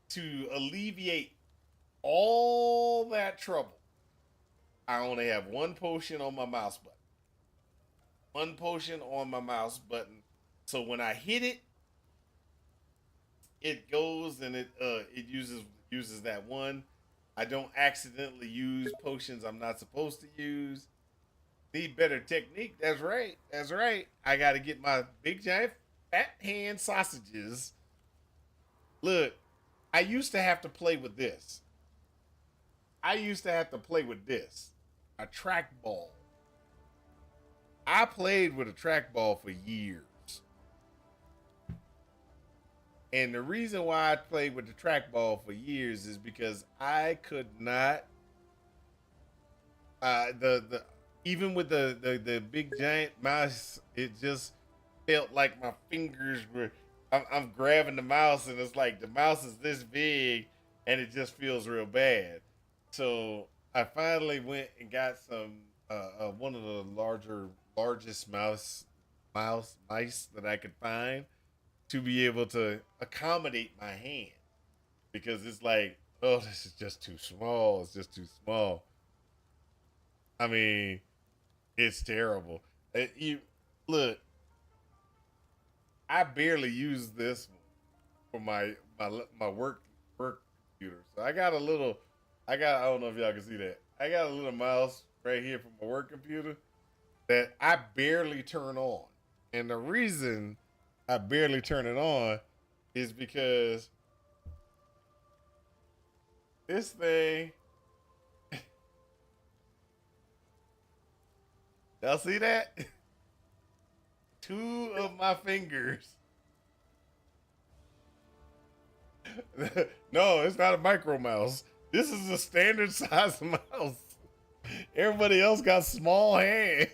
to alleviate all that trouble, I only have one potion on my mouse button. One potion on my mouse button. So when I hit it, it goes and it uses that one. I don't accidentally use potions I'm not supposed to use. Need better technique. That's right. That's right. I got to get my big giant fat hand sausages. Look, I used to have to play with this. A trackball. I played with a trackball for years. And the reason why I played with the trackball for years is because I could not the even with the big giant mouse, it just felt like my fingers were. I'm grabbing the mouse, and it's like the mouse is this big, and it just feels real bad. So I finally went and got some one of the largest mice that I could find to be able to accommodate my hand because it's like, oh, this is just too small. It's just too small. I mean, it's terrible. You look. I barely use this one for my work computer. So I got a little. I don't know if y'all can see that. I got a little mouse right here for my work computer that I barely turn on, and the reason I barely turn it on is because this thing. Y'all see that? Two of my fingers. No, it's not a micro mouse. This is a standard size mouse. Everybody else got small hands.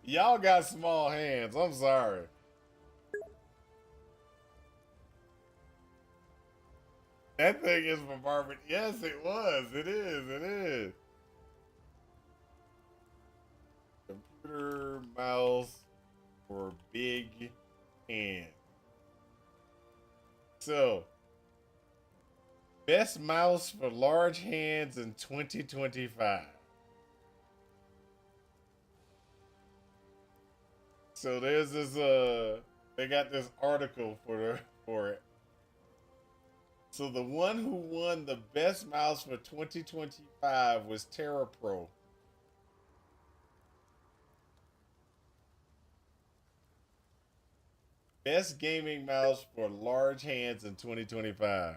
Y'all got small hands. I'm sorry. That thing is for Barbara. Yes, it was. It is. It is. Computer mouse for big hands. So, best mouse for large hands in 2025. So there's this they got this article for it. So the one who won the best mouse for 2025 was Terra Pro. Best gaming mouse for large hands in 2025.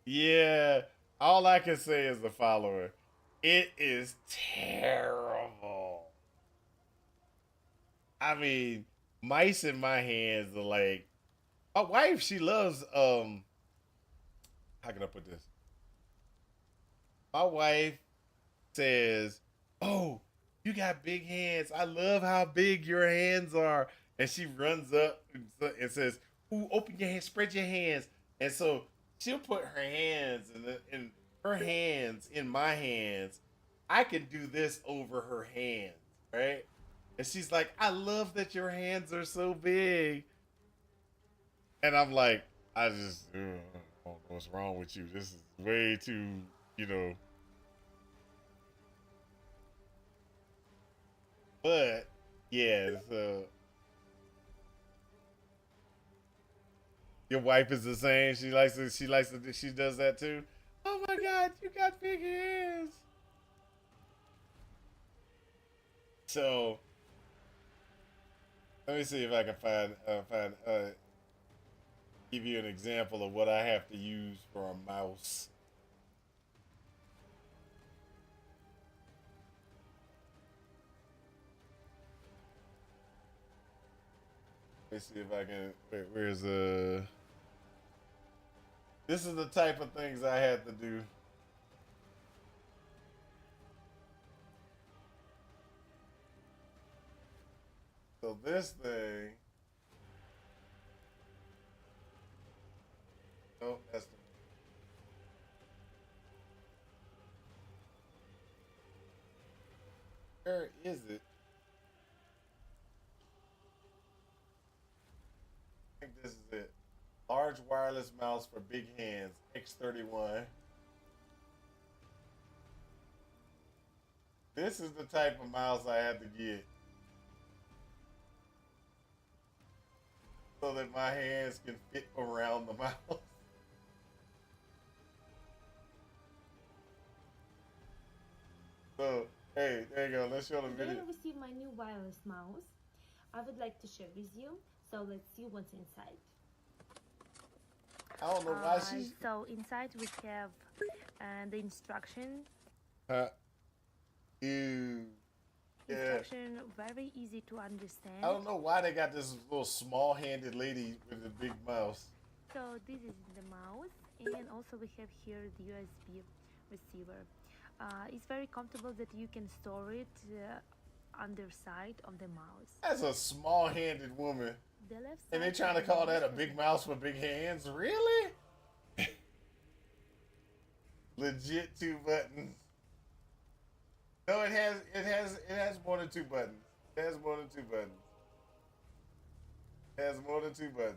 Yeah, all I can say is the following. It is terrible. I mean, mice in my hands are like my wife, she loves how can I put this? My wife says, "Oh, you got big hands. I love how big your hands are." And she runs up and says, "Ooh, open your hands, spread your hands." And so she'll put her hands in her hands in my hands. I can do this over her hands, right? And she's like, "I love that your hands are so big." And I'm like, I just I don't know what's wrong with you. This is way too, you know. But yeah, so your wife is the same. She does that too. Oh my God, you got big hands. So let me see if I can give you an example of what I have to use for a mouse. Let me see if I can. Where's This is the type of things I had to do. So this thing. No, that's the. Where is it? I think this is it. Large wireless mouse for big hands, X31. This is the type of mouse I had to get so that my hands can fit around the mouse. So, hey, there you go. Let's show the Today video. I received my new wireless mouse. I would like to share with you. So let's see what's inside. I don't know why she's. So inside we have the instruction Ew. Yeah. Instruction very easy to understand. I don't know why they got this little small-handed lady with a big mouse. So this is the mouse, and also we have here the USB receiver. It's very comfortable that you can store it underside of the mouse. That's a small-handed woman. The left And they side trying of to the call that a mouse big mouse with big hands? Really? Legit 2 buttons. No, it has more than 2 buttons. It has more than 2 buttons. It has more than 2 buttons.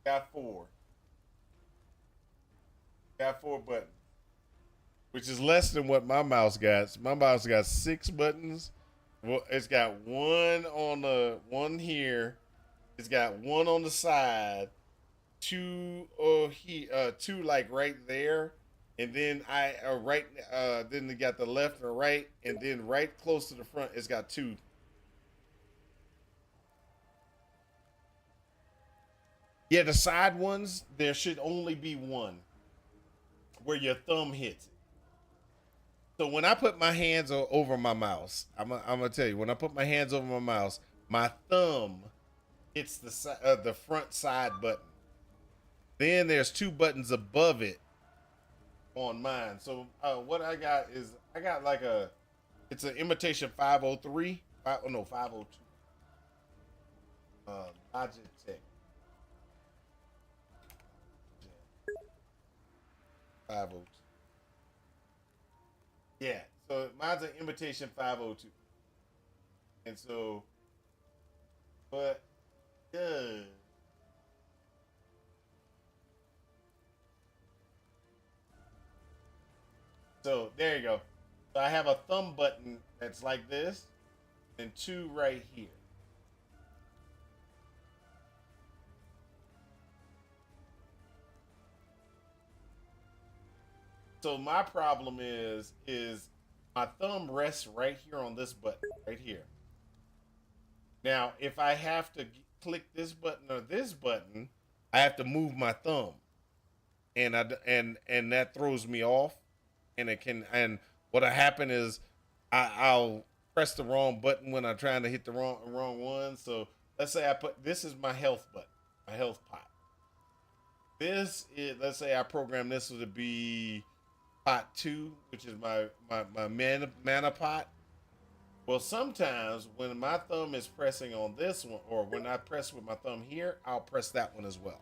Got 4. Got 4 buttons. Which is less than what my mouse got. My mouse got 6 buttons. Well, it's got one here. It's got 1 on the side, 2 2 like right there, and then then they got the left and right, and then right close to the front, it's got 2. Yeah, the side ones, there should only be 1 where your thumb hits it. So when I put my hands over my mouse, I'm gonna tell you, when I put my hands over my mouse, my thumb hits the front side button. Then there's 2 buttons above it on mine. So what I got is it's an imitation 503, 502. Logitech. 502. Yeah, so mine's an imitation 502. And so, but, so there you go. So I have a thumb button that's like this, and 2 right here. So my problem is my thumb rests right here on this button, right here. Now, if I have to click this button or this button, I have to move my thumb, and that throws me off. And what'll happen is I'll press the wrong button when I'm trying to hit the wrong one. So let's say this is my health button, my health pot. Let's say I program this to be pot 2, which is my mana pot. Well, sometimes when my thumb is pressing on this one, or when I press with my thumb here, I'll press that one as well.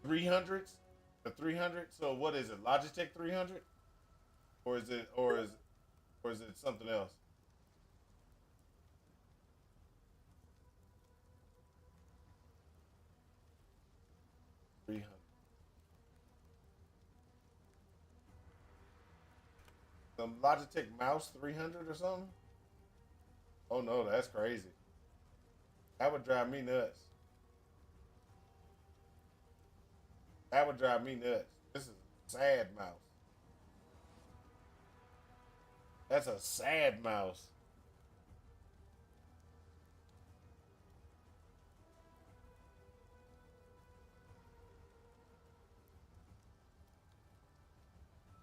300s, the 300. So what is it? Logitech 300, or is it something else? 300. Some Logitech mouse 300 or something? Oh no, that's crazy. That would drive me nuts. That would drive me nuts. This is a sad mouse. That's a sad mouse.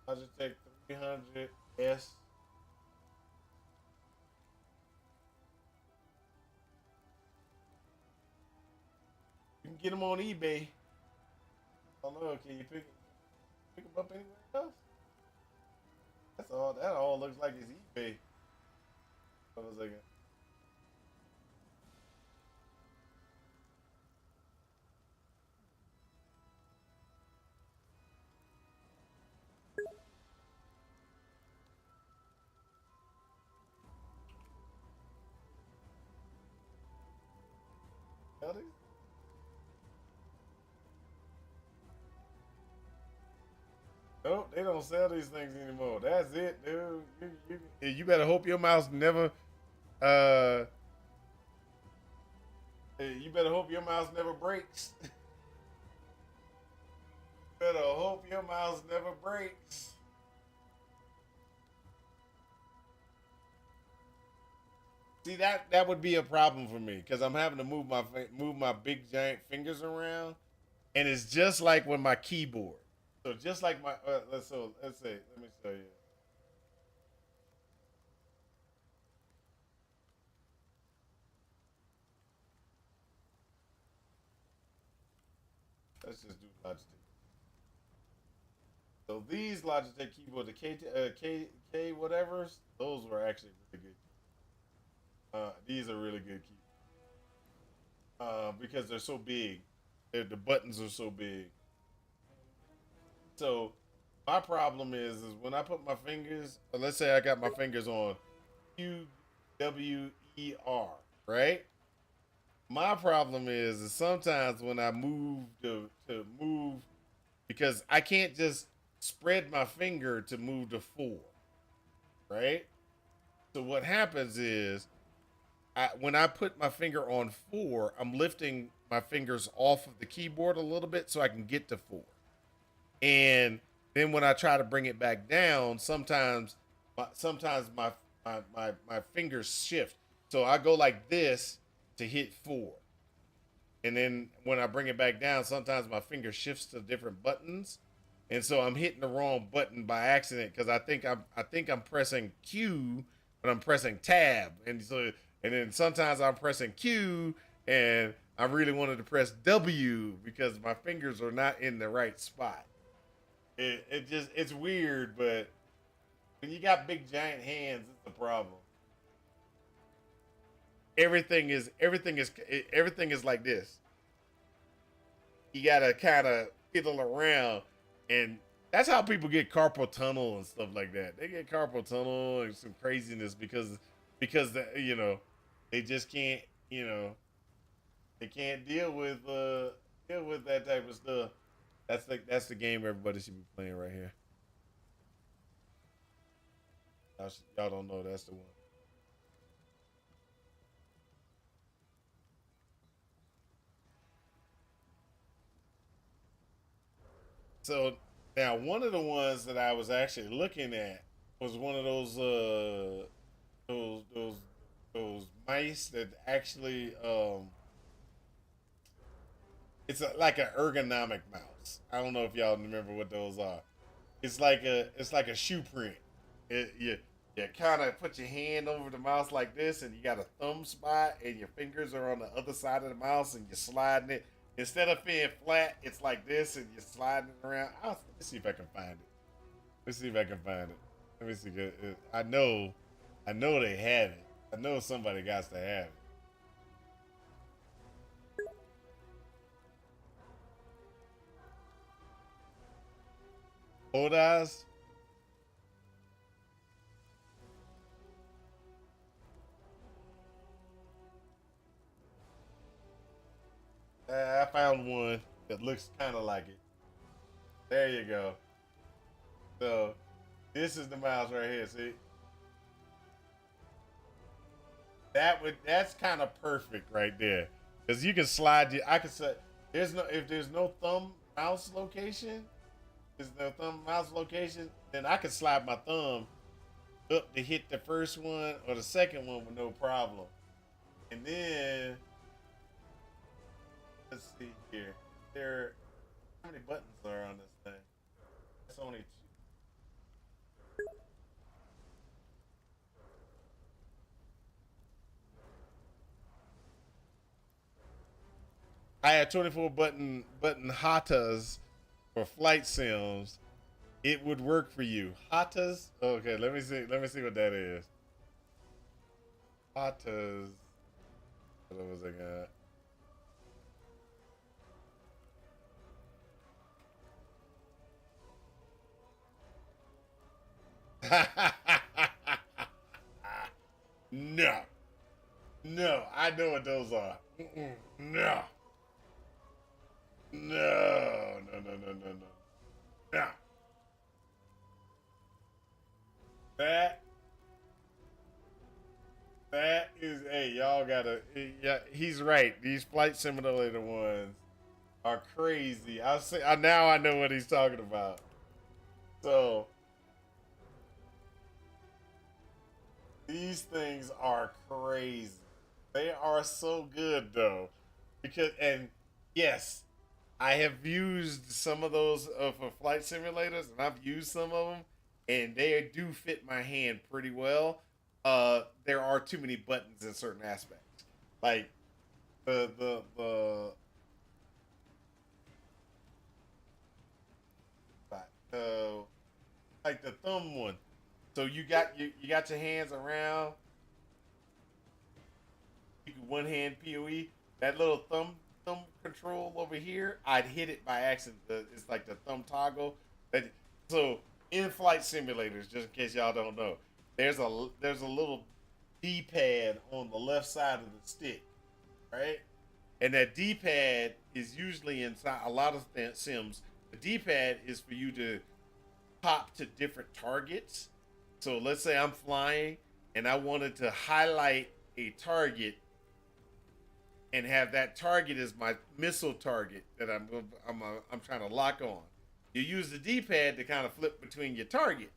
Logitech 300S. You can get them on eBay. I don't know. Can you pick them up anywhere else? That's all. That all looks like it's eBay. Hold on a second. Got it? Nope, they don't sell these things anymore. That's it, dude. You better hope your mouse never. You better hope your mouse never breaks. Better hope your mouse never breaks. See, that would be a problem for me because I'm having to move my big giant fingers around, and it's just like with my keyboard. So just like my let's see. Let me show you. Let's just do Logitech. So these Logitech keyboard, the K whatevers, those were actually really good. These are really good keyboards because they're so big. The buttons are so big. So my problem is when I put my fingers, let's say I got my fingers on Q, W, E, R, right? My problem is sometimes when I move to move, because I can't just spread my finger to move to 4, right? So what happens is when I put my finger on 4, I'm lifting my fingers off of the keyboard a little bit so I can get to 4. And then when I try to bring it back down, sometimes my fingers shift. So I go like this to hit 4. And then when I bring it back down, sometimes my finger shifts to different buttons. And so I'm hitting the wrong button by accident because I think I'm pressing Q, but I'm pressing tab. And then sometimes I'm pressing Q and I really wanted to press W because my fingers are not in the right spot. It's weird, but when you got big giant hands, it's a problem. Everything is like this. You gotta kind of fiddle around, and that's how people get carpal tunnel and stuff like that. They get carpal tunnel and some craziness because they just can't they can't deal with that type of stuff. That's the game everybody should be playing right here. Y'all don't know that's the one. So now one of the ones that I was actually looking at was one of those mice that actually it's like an ergonomic mouse. I don't know if y'all remember what those are. It's like a shoe print. You kind of put your hand over the mouse like this, and you got a thumb spot, and your fingers are on the other side of the mouse, and you're sliding it. Instead of being flat, it's like this, and you're sliding it around. Let me see if I can find it. Let me see. I know they have it. I know somebody got to have it. Odas. I found one that looks kind of like it. There you go. So this is the mouse right here. See, that's kind of perfect right there, because you can slide. I can say if there's no thumb mouse location, then I can slide my thumb up to hit the first one or the second one with no problem, and then. Let's see here. How many buttons are on this thing? It's only 2. I had 24 button Hatas for flight sims. It would work for you. Hatas? Okay, let me see what that is. Hatas. What was I got? No, I know what those are. No. That is, hey, y'all gotta, yeah, he's right. These flight simulator ones are crazy. Now I know what he's talking about. So, These things are crazy. They are so good though, because and yes, I have used some of those for flight simulators, and I've used some of them, and they do fit my hand pretty well. There are too many buttons in certain aspects, like the uh, like the thumb one. So you got your hands around. You can one hand POE. That little thumb control over here, I'd hit it by accident. It's like the thumb toggle. So in flight simulators, just in case y'all don't know, there's a little D-pad on the left side of the stick, right? And that D-pad is usually inside a lot of sims. The D-pad is for you to pop to different targets. So let's say I'm flying and I wanted to highlight a target and have that target as my missile target that I'm trying to lock on. You use the D-pad to kind of flip between your targets.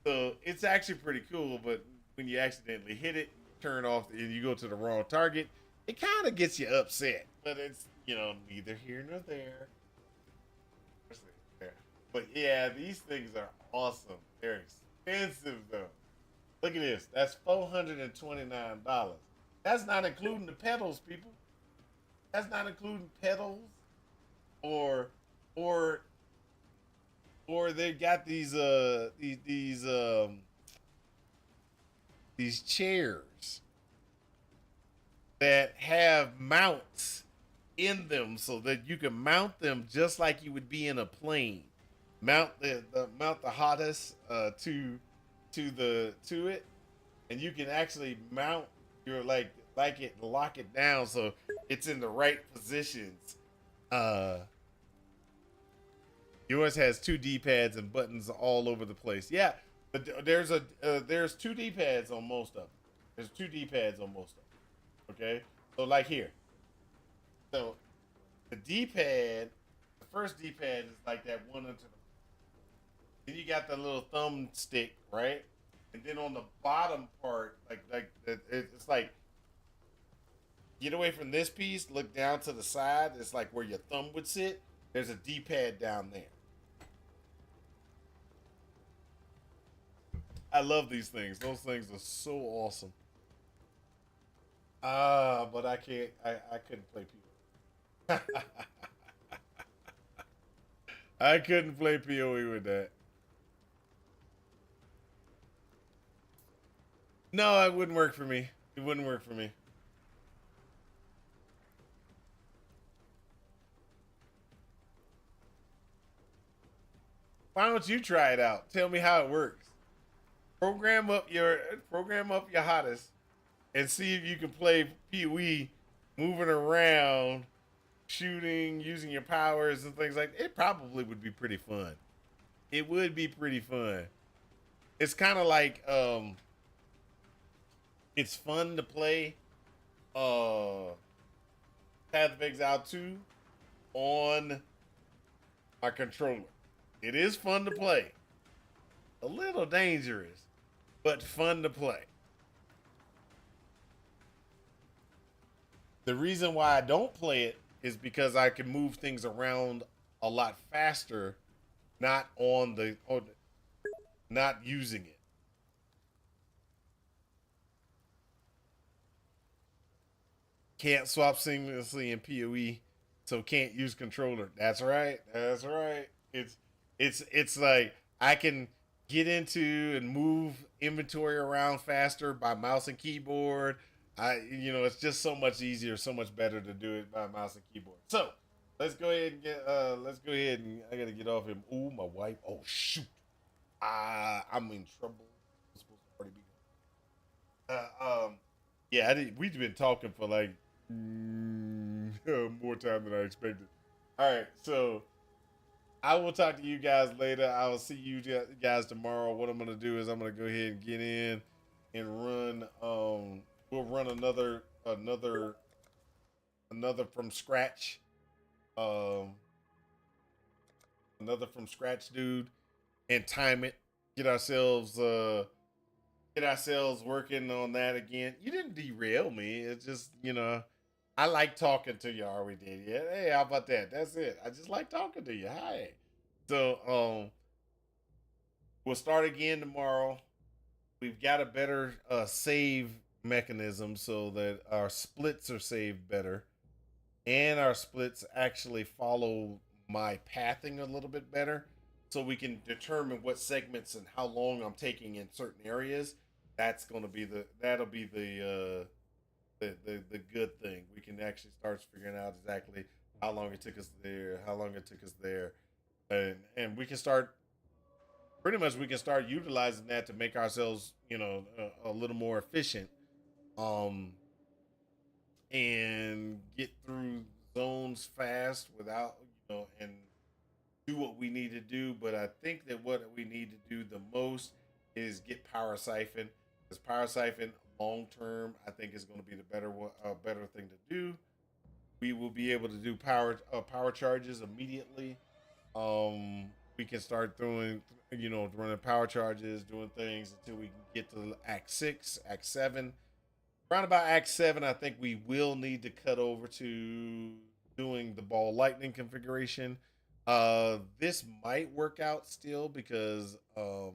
So it's actually pretty cool, but when you accidentally hit it, turn off, and you go to the wrong target, it kind of gets you upset. But it's, neither here nor there. But yeah, these things are awesome. They're expensive though. Look at this. That's $429. That's not including the pedals, people. That's not including pedals, or they got these chairs that have mounts in them so that you can mount them just like you would be in a plane. Mount the hottest to it, and you can actually mount your like it, lock it down so it's in the right positions. Yours has 2 D-pads and buttons all over the place. Yeah, but there's 2 D-pads on most of them. There's 2 D-pads on most of them. Okay, so like here. So the D-pad, the first D-pad is like that one into the. Then you got the little thumb stick, right? And then on the bottom part, it's like, get away from this piece, look down to the side. It's like where your thumb would sit. There's a D-pad down there. I love these things. Those things are so awesome. But I can't. I couldn't play PoE. I couldn't play PoE with that. No, it wouldn't work for me. It wouldn't work for me. Why don't you try it out? Tell me how it works. Program up your hottest and see if you can play PoE moving around, shooting, using your powers and things like that. It probably would be pretty fun. It would be pretty fun. It's kind of like it's fun to play Path of Exile 2 on my controller. It is fun to play. A little dangerous, but fun to play. The reason why I don't play it is because I can move things around a lot faster, not using it. Can't swap seamlessly in PoE, so can't use controller. That's right. That's right. It's like I can get into and move inventory around faster by mouse and keyboard. It's just so much easier, so much better to do it by mouse and keyboard. So let's go ahead and I gotta get off him. Ooh, my wife. Oh shoot. I'm in trouble. I'm supposed to already be. Yeah, we've been talking for like more time than I expected. All right, so I will talk to you guys later. I will see you guys tomorrow. What I'm gonna do is I'm gonna go ahead and get in and run. We'll run another from scratch. Another from scratch, dude, and time it. Get ourselves get ourselves working on that again. You didn't derail me. It's just, I like talking to you. Are we did yet? Hey, how about that? That's it. I just like talking to you. Hi. So, we'll start again tomorrow. We've got a better save mechanism so that our splits are saved better, and our splits actually follow my pathing a little bit better, so we can determine what segments and how long I'm taking in certain areas. That's going to be the good thing. We can actually start figuring out exactly how long it took us there, how long it took us there, and we can start pretty much we can start utilizing that to make ourselves a little more efficient, um and get through zones fast without and do what we need to do. But I think that what we need to do the most is get power siphon, because power siphon long term I think is going to be the better thing to do. We will be able to do power charges immediately. We can start running power charges, doing things until we can get to Act 6, Act 7. Around about Act 7, I think we will need to cut over to doing the ball lightning configuration. This might work out still because we're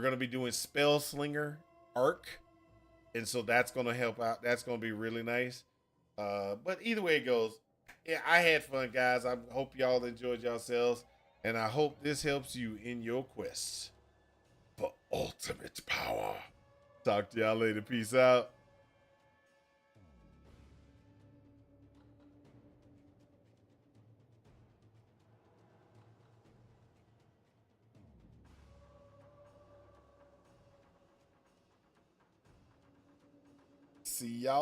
going to be doing Spell Slinger Arc, and so that's going to help out. That's going to be really nice. But either way it goes, yeah, I had fun, guys. I hope y'all enjoyed yourselves, and I hope this helps you in your quest for ultimate power. Talk to y'all later. Peace out. See y'all.